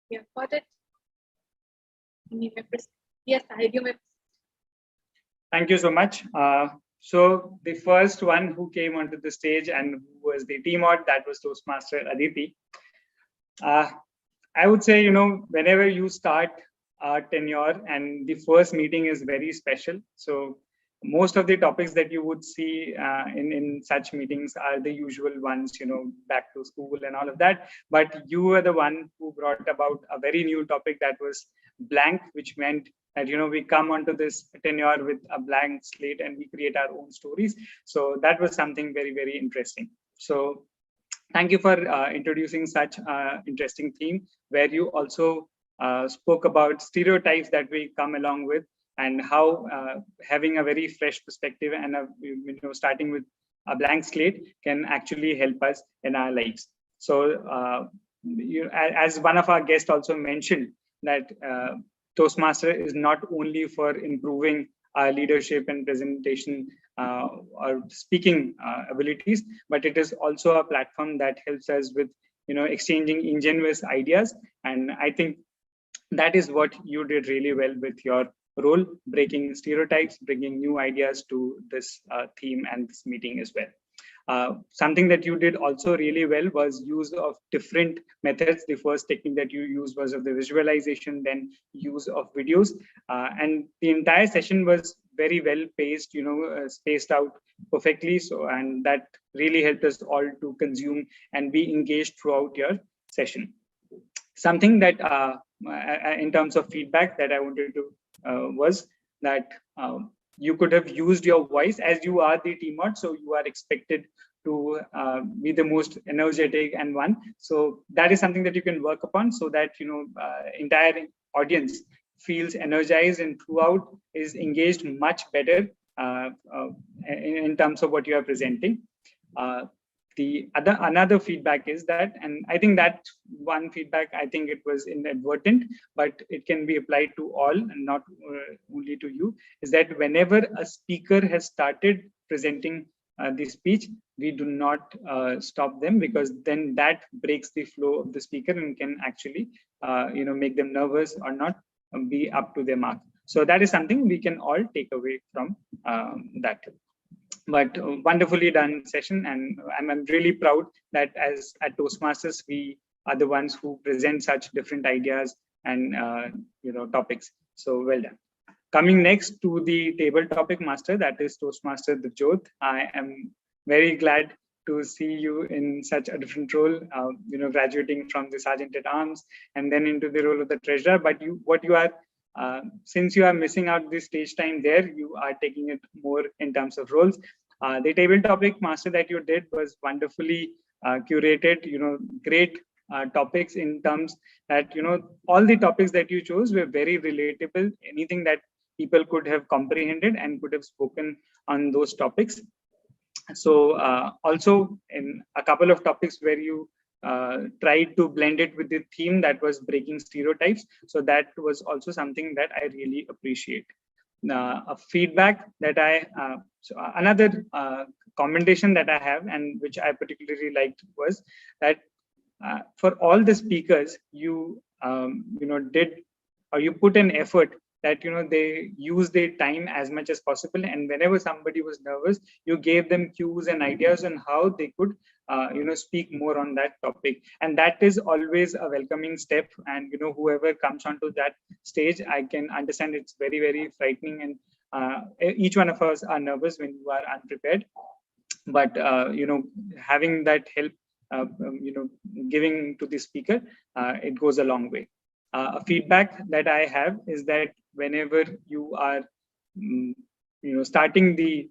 We have got it. You may proceed. Yes, you may. Thank you so much. So the first one who came onto the stage and who was the T-mod, that was Toastmaster Aditi. I would say, whenever you start tenure and the first meeting is very special. So most of the topics that you would see in such meetings are the usual ones, back to school and all of that. But you were the one who brought about a very new topic that was blank, which meant that, we come onto this tenure with a blank slate and we create our own stories. So that was something very, very interesting. So thank you for introducing such an interesting theme, where you also spoke about stereotypes that we come along with, and how having a very fresh perspective and starting with a blank slate can actually help us in our lives. So as one of our guests also mentioned, that Toastmaster is not only for improving our leadership and presentation or speaking abilities, but it is also a platform that helps us with exchanging ingenious ideas. And I think that is what you did really well with your role, breaking stereotypes, bringing new ideas to this theme and this meeting as well. Something that you did also really well was use of different methods. The first technique that you used was of the visualization, then use of videos, and the entire session was very well paced, spaced out perfectly. So, and that really helped us all to consume and be engaged throughout your session. Something that in terms of feedback that I wanted to was that you could have used your voice, as you are the T-mod, so you are expected to be the most energetic and one. So that is something that you can work upon, so that entire audience feels energized and throughout is engaged much better in terms of what you are presenting. Another feedback is that, and I think that one feedback, I think it was inadvertent, but it can be applied to all and not only to you, is that whenever a speaker has started presenting the speech, we do not stop them, because then that breaks the flow of the speaker and can actually make them nervous or not be up to their mark. So that is something we can all take away from that. But wonderfully done session, and I'm really proud that as at Toastmasters we are the ones who present such different ideas and topics. So well done. Coming next to the table topic master, that is Toastmaster Jyoth. I am very glad to see you in such a different role, graduating from the Sergeant at Arms and then into the role of the treasurer. But since you are missing out the stage time there, you are taking it more in terms of roles. The table topic master that you did was wonderfully curated, great topics in terms that, all the topics that you chose were very relatable, anything that people could have comprehended and could have spoken on those topics. So also in a couple of topics where you tried to blend it with the theme, that was breaking stereotypes. So that was also something that I really appreciate. A feedback that another commendation that I have, and which I particularly liked, was that for all the speakers, you you put an effort that they use their time as much as possible, and whenever somebody was nervous, you gave them cues and ideas on how they could speak more on that topic. And that is always a welcoming step, and whoever comes onto that stage, I can understand it's very, very frightening, and each one of us are nervous when you are unprepared, but having that help, giving to the speaker, it goes a long way. A feedback that I have is that whenever you are starting the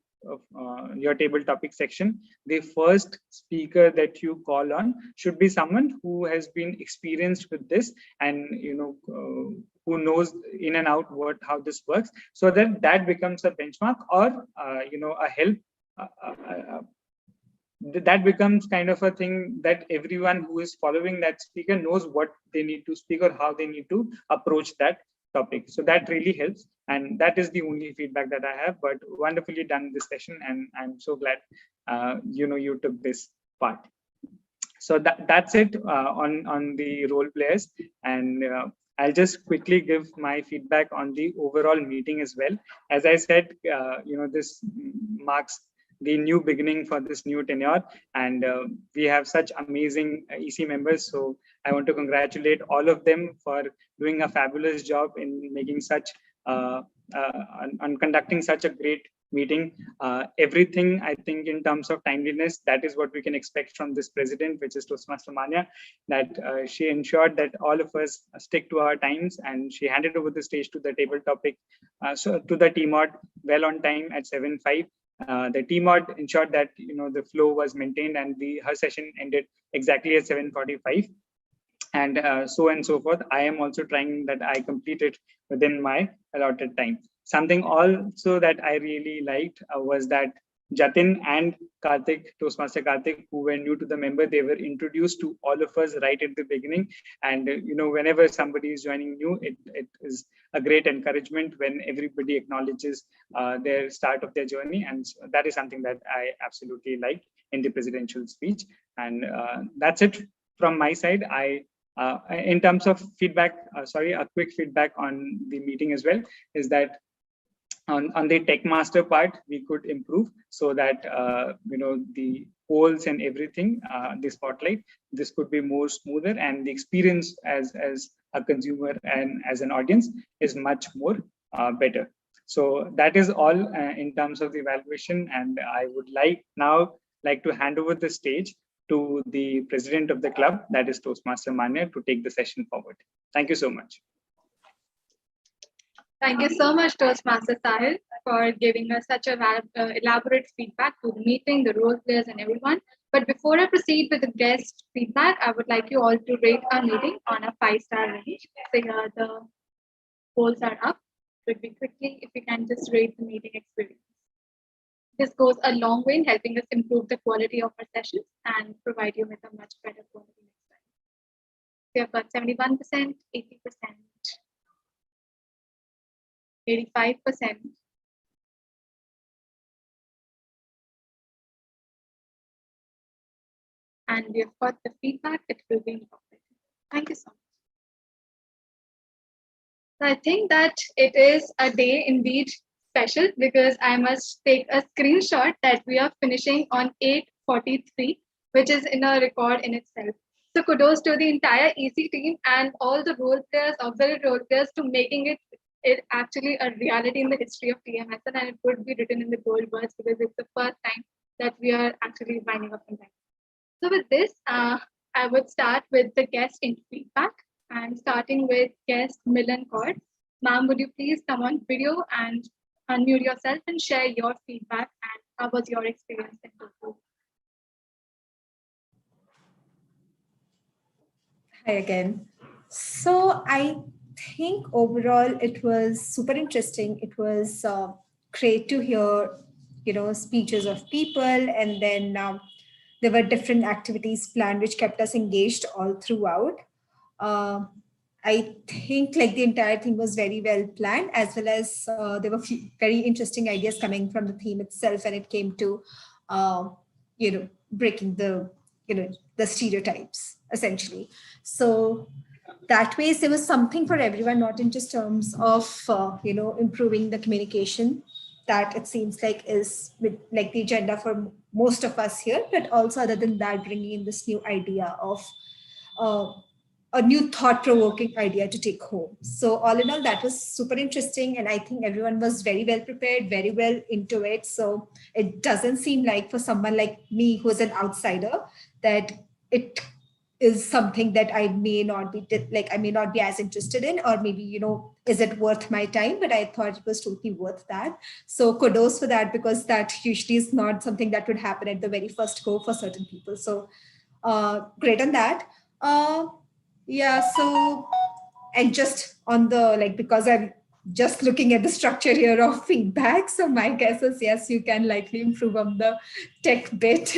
your table topic section, the first speaker that you call on should be someone who has been experienced with this, and who knows in and out how this works, so that becomes a benchmark, or a help. That becomes kind of a thing that everyone who is following that speaker knows what they need to speak or how they need to approach that topic. So that really helps, and that is the only feedback that I have. But wonderfully done this session, and I'm so glad you took this part. So that's it on the role players, and I'll just quickly give my feedback on the overall meeting as well. As I said, this marks the new beginning for this new tenure, and we have such amazing EC members. So I want to congratulate all of them for doing a fabulous job in making such on conducting such a great meeting. Everything, I think, in terms of timeliness, that is what we can expect from this president, which is Toastmaster Manya, that she ensured that all of us stick to our times, and she handed over the stage to the table topic, so to the TMOD well on time at 7:05. The TMOD ensured that the flow was maintained, and her session ended exactly at 7:45, and so on and so forth. I am also trying that I complete it within my allotted time. Something also that I really liked was that Jatin and Karthik, Toastmaster Karthik, who were new to the member, they were introduced to all of us right at the beginning. And whenever somebody is joining new, it is a great encouragement when everybody acknowledges their start of their journey, and that is something that I absolutely liked in the presidential speech. And that's it from my side. In terms of feedback, a quick feedback on the meeting as well, is that on the tech master part, we could improve so that the polls and everything, the spotlight, this could be more smoother, and the experience as a consumer and as an audience is much more better. So that is all in terms of the evaluation, and I would now like to hand over the stage to the president of the club, that is Toastmaster Manya, to take the session forward. Thank you so much. Thank you so much, Toastmaster Sahil, for giving us such a elaborate feedback to the meeting, the role players, and everyone. But before I proceed with the guest feedback, I would like you all to rate our meeting on a 5-star range. So here the polls are up. Would be quickly if you can just rate the meeting experience. This goes a long way in helping us improve the quality of our sessions and provide you with a much better quality next time. We have got 71%, 80%. 85%. And we have got the feedback, it will be incorporated. Thank you so much. So I think that it is a day indeed special because I must take a screenshot that we are finishing on 8:43, which is in a record in itself. So kudos to the entire EC team and all the role players, auxiliary role players to making it actually a reality in the history of TMSL, and it would be written in the gold words because it's the first time that we are actually winding up in time. So with this, I would start with the guest in feedback and starting with guest Milan Kaur. Ma'am, would you please come on video and unmute yourself and share your feedback and how was your experience in total? Hi again. So I think overall it was super interesting. It was great to hear, speeches of people, and then there were different activities planned which kept us engaged all throughout. Uh, I think like the entire thing was very well planned, as well as there were very interesting ideas coming from the theme itself, and it came to, breaking the stereotypes essentially. So that way, there was something for everyone, not in just terms of improving the communication that it seems like is with like the agenda for most of us here, but also other than that, bringing in this new idea of a new thought-provoking idea to take home. So all in all, that was super interesting. And I think everyone was very well prepared, very well into it. So it doesn't seem like for someone like me, who's an outsider, that it is something that I may not be I may not be as interested in, or maybe, is it worth my time? But I thought it was totally worth that. So kudos for that, because that usually is not something that would happen at the very first go for certain people. So great on that. Yeah, so, and just on the, because I'm just looking at the structure here of feedback. So my guess is, yes, you can likely improve on the tech bit,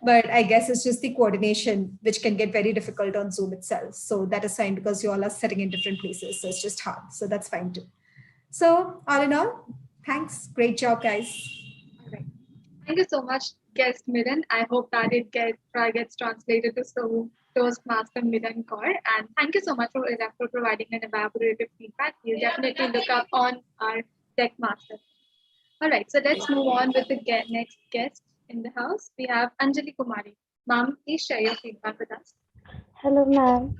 but I guess it's just the coordination, which can get very difficult on Zoom itself. So that is fine because you all are sitting in different places. So it's just hard. So that's fine too. So all in all, thanks. Great job, guys. All right. Thank you so much, guest Milan. I hope that it gets translated to Toastmaster Milan Kaur. And thank you so much for providing an elaborative feedback. We'll definitely look up on our tech master. All right, so let's move on with the next guest in the house. We have Anjali Kumari. Ma'am, please share your feedback with us. Hello, ma'am.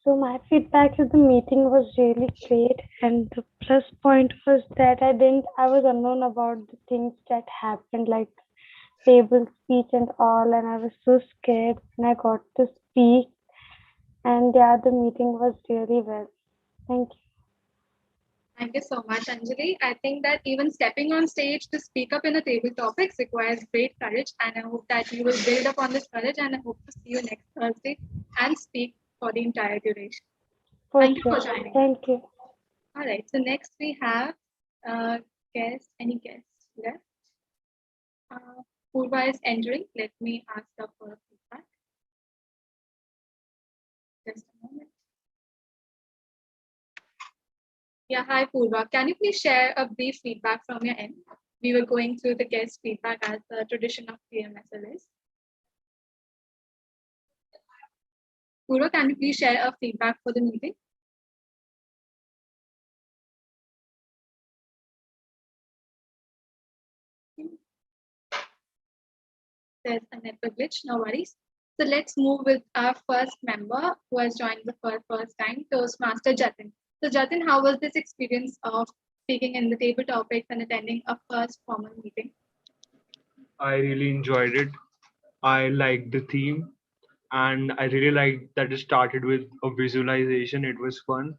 So my feedback is the meeting was really great, and the plus point was that I was unknown about the things that happened, like table speech and all, and I was so scared when I got to speak. And yeah, the meeting was really well. Thank you. Thank you so much, Anjali. I think that even stepping on stage to speak up in a table topics requires great courage, and I hope that you will build up on this courage, and I hope to see you next Thursday and speak for the entire duration. Thank you for joining. Thank you. All right, so next we have any guests left? Purva is entering. Let me ask her for feedback. Just a moment. Yeah, hi Purva. Can you please share a brief feedback from your end? We were going through the guest feedback as the tradition of TMSL is. Purva, can you please share a feedback for the meeting? There's a network glitch, no worries. So let's move with our first member who has joined the first time, Toastmaster Jatin. So Jatin, how was this experience of speaking in the table topics and attending a first formal meeting? I really enjoyed it. I liked the theme, and I really liked that it started with a visualization. It was fun.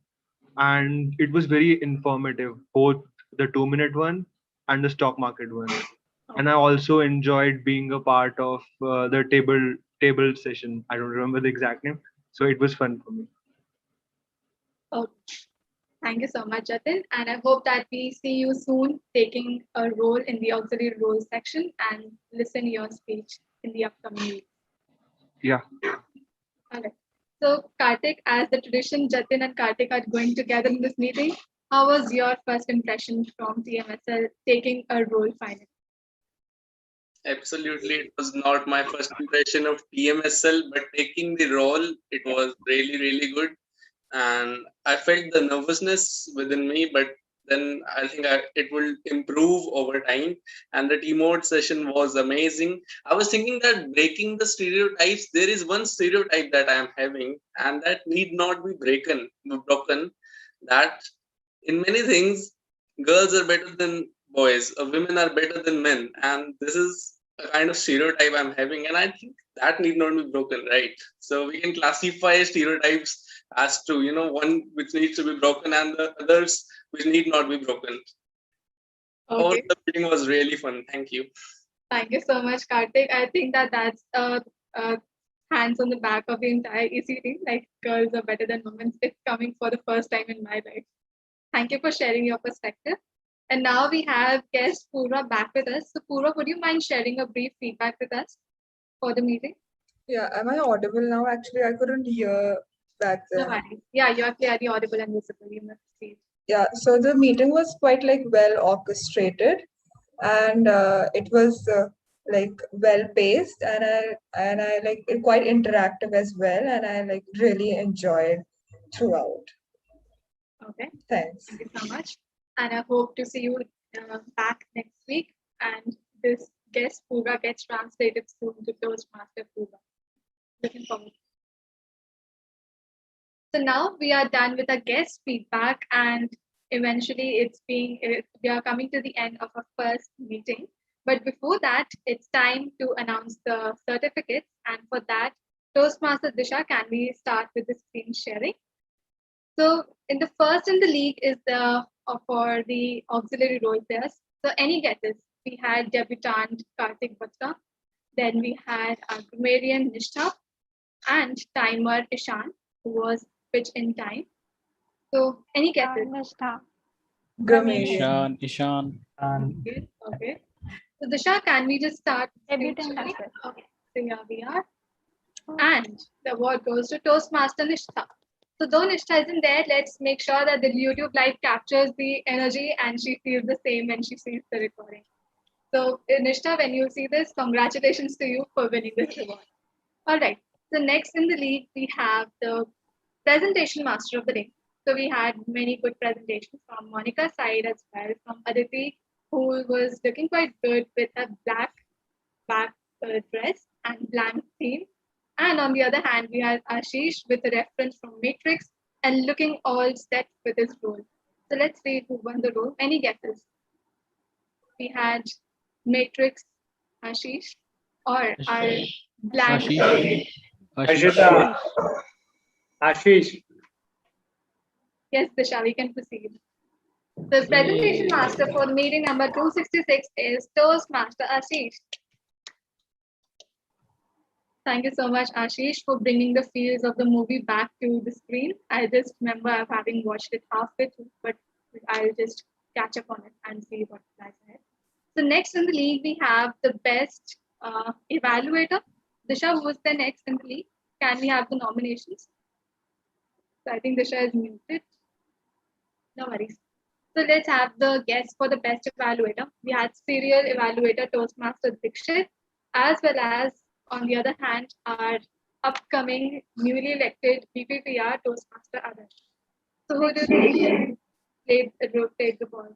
and it was very informative, both the 2 minute one and the stock market one. And I also enjoyed being a part of the table session. I don't remember the exact name, so it was fun for me. Oh, thank you so much, Jatin. And I hope that we see you soon taking a role in the auxiliary roles section and listen your speech in the upcoming week. Yeah. All right. So, Kartik, as the tradition, Jatin and Kartik are going together in this meeting. How was your first impression from TMSL taking a role finally? Absolutely, it was not my first impression of TMSL, but taking the role, it was really, really good. And I felt the nervousness within me, but then I think it will improve over time. And the team mode session was amazing. I was thinking that breaking the stereotypes, there is one stereotype that I am having, and that need not be broken. That in many things, girls are better than boys, or women are better than men, and this is a kind of stereotype I'm having, and I think that need not be broken, right? So we can classify stereotypes as to one which needs to be broken and the others which need not be broken. All Okay. the meeting was really fun. Thank you. Thank you so much, Kartik. I think that's hands on the back of the entire EC team. Like girls are better than women. It's coming for the first time in my life. Thank you for sharing your perspective. And now we have guest Purva back with us. So Purva, would you mind sharing a brief feedback with us for the meeting? Yeah, am I audible now? Actually, I couldn't hear back No then. worries. Yeah, you are clearly audible and visible. You must see. Yeah, so the meeting was quite like well orchestrated, and it was like well paced, and I like it quite interactive as well, and I like really enjoyed throughout. Okay. Thanks. Thank you so much. And I hope to see you back next week. And this guest Purva gets translated soon to Toastmaster Purva. Looking forward. So now we are done with our guest feedback, and eventually we are coming to the end of our first meeting. But before that, it's time to announce the certificates. And for that, Toastmaster Disha, can we start with the screen sharing? So in the first in the league is for the auxiliary role players. So any guesses? We had debutant Kartik Bhatta, then we had our grammarian Nishtha, and timer Ishan, who was pitch in time. So any guesses? Nishtha. Grammarian. Ishan. Okay. So Disha, can we just start? Debutant as Okay. So here we are. And the award goes to Toastmaster Nishtha. So though Nishtha isn't there, let's make sure that the YouTube live captures the energy and she feels the same when she sees the recording. So Nishtha, when you see this, congratulations to you for winning this award. All right. So next in the league, we have the presentation master of the day. So we had many good presentations from Monica's side as well, from Aditi, who was looking quite good with a black dress and blank theme. And on the other hand, we had Ashish with a reference from Matrix and looking all set with his role. So let's see who won the role. Any guesses? We had Matrix, Ashish, or our blank. Ashita. Ashish. Yes, Disha, we can proceed. The presentation master for meeting number 266 is Toastmaster Ashish. Thank you so much, Ashish, for bringing the feels of the movie back to the screen. I just remember having watched it halfway through, but I'll just catch up on it and see what lies ahead. So next in the league, we have the best evaluator. Disha, who was the next in the league? Can we have the nominations? So I think Disha is muted. No worries. So let's have the guests for the best evaluator. We had serial evaluator Toastmaster Dikshit, as well as, on the other hand, our upcoming newly elected BPPR Toastmaster Adarsh. So who do you think played the ball?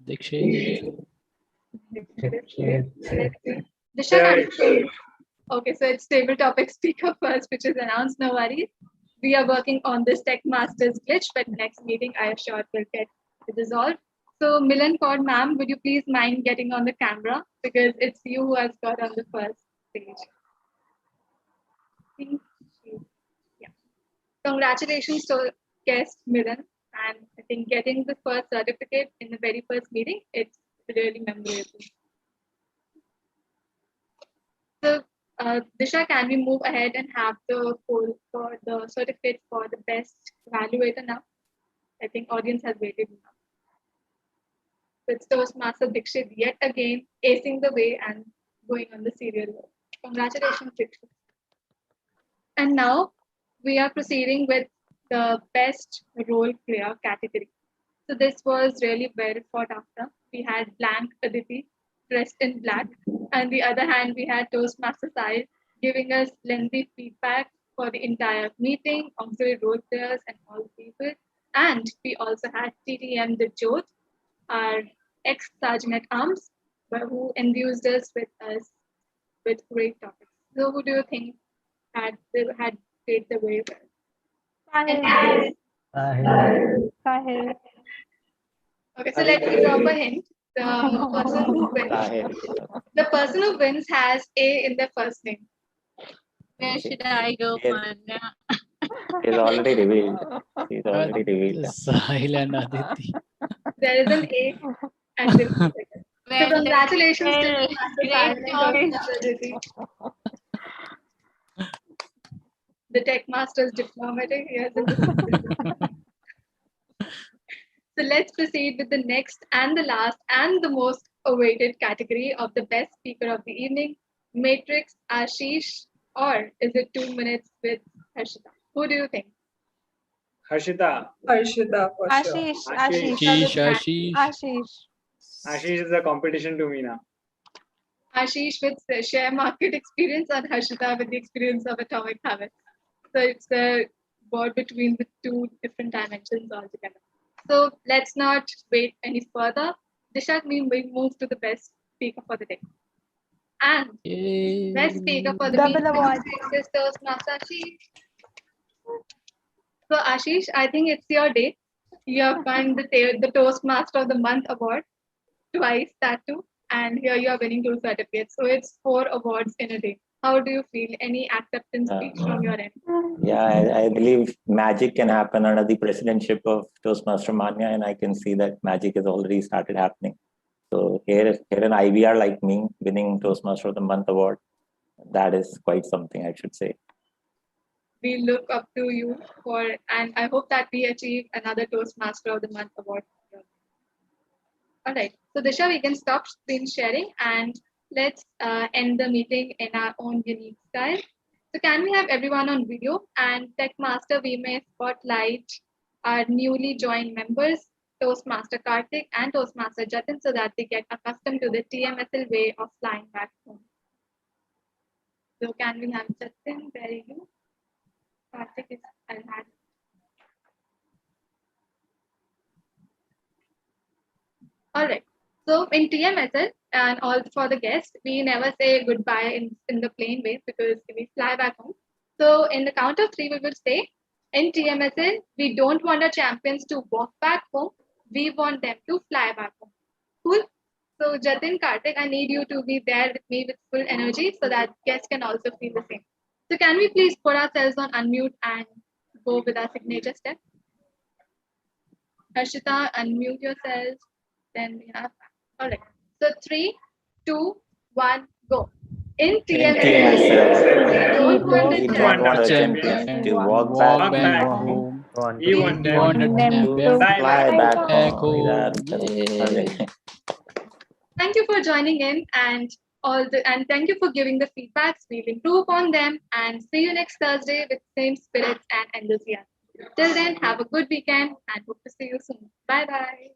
Dikshit. Disha, okay, so it's table topic speaker first, which is announced. No worries. We are working on this Tech Masters glitch, but next meeting, I assure will get resolved. So Milan Kaur, ma'am, would you please mind getting on the camera, because it's you who has got on the first stage. Thank you. Yeah. Congratulations to guest Milan, think getting the first certificate in the very first meeting, it's really memorable. So, Disha, can we move ahead and have the poll for the certificate for the best evaluator now? I think audience has waited enough. It's Toastmaster Dikshit yet again acing the way and going on the serial road. Congratulations, Dikshit. And now we are proceeding with the best role player category. So this was really well fought after. We had blank Aditi dressed in black. On the other hand, we had Toastmaster Sai giving us lengthy feedback for the entire meeting, auxiliary role players and all the people. And we also had TTM the Jot, our ex-Sergeant at Arms, who enthused us with great topics. So who do you think had played the way well? Sahil. Okay, so let me drop a hint. The person who wins has A in their first name. Where should I go, Manya? He's already revealed. He's already revealed. Sahil and Aditi. There is an A and this. So congratulations to Aditi. The Tech Master's diplomatic. Yes. So let's proceed with the next and the last and the most awaited category of the best speaker of the evening, Matrix, Ashish, or is it 2 minutes with Harshita? Who do you think? Harshita. Harshita, for sure. Ashish is a competition to me now. Ashish with the share market experience and Harshita with the experience of Atomic Habits. So it's the board between the two different dimensions altogether. So let's not wait any further. Disha, we move to the best speaker for the day. And best speaker for the Double award. is Toastmaster Ashish. So Ashish, I think it's your day. You have won the Toastmaster of the Month award twice, that too. And here you are winning 2 certificates. So it's 4 awards in a day. How do you feel? Any acceptance speech from your end? Yeah, I believe magic can happen under the presidency of Toastmaster Manya, and I can see that magic has already started happening. So here an IBR like me winning Toastmaster of the Month award, that is quite something, I should say. We look up to you and I hope that we achieve another Toastmaster of the Month award. All right. So Disha, we can stop screen sharing and let's end the meeting in our own unique style. So can we have everyone on video? And Tech Master, we may spotlight our newly joined members, Toastmaster Karthik and Toastmaster Jatin, so that they get accustomed to the TMSL way of flying back home. So can we have Jatin? Where are you? Karthik is ahead. All right. So in TMSL and all for the guests, we never say goodbye in the plain way because we fly back home. So in the count of 3, we will say in TMSL, we don't want our champions to walk back home. We want them to fly back home. Cool. So Jatin, Karthik, I need you to be there with me with full energy so that guests can also feel the same. So can we please put ourselves on unmute and go with our signature step? Harshita, unmute yourselves. Then we have. All right. So 3, 2, 1, go. In TMSL, we don't want the champions to walk back home. We want them to fly back home. Thank you for joining in and thank you for giving the feedbacks. We'll improve upon them and see you next Thursday with same spirits and enthusiasm. Till then, have a good weekend and hope to see you soon. Bye bye.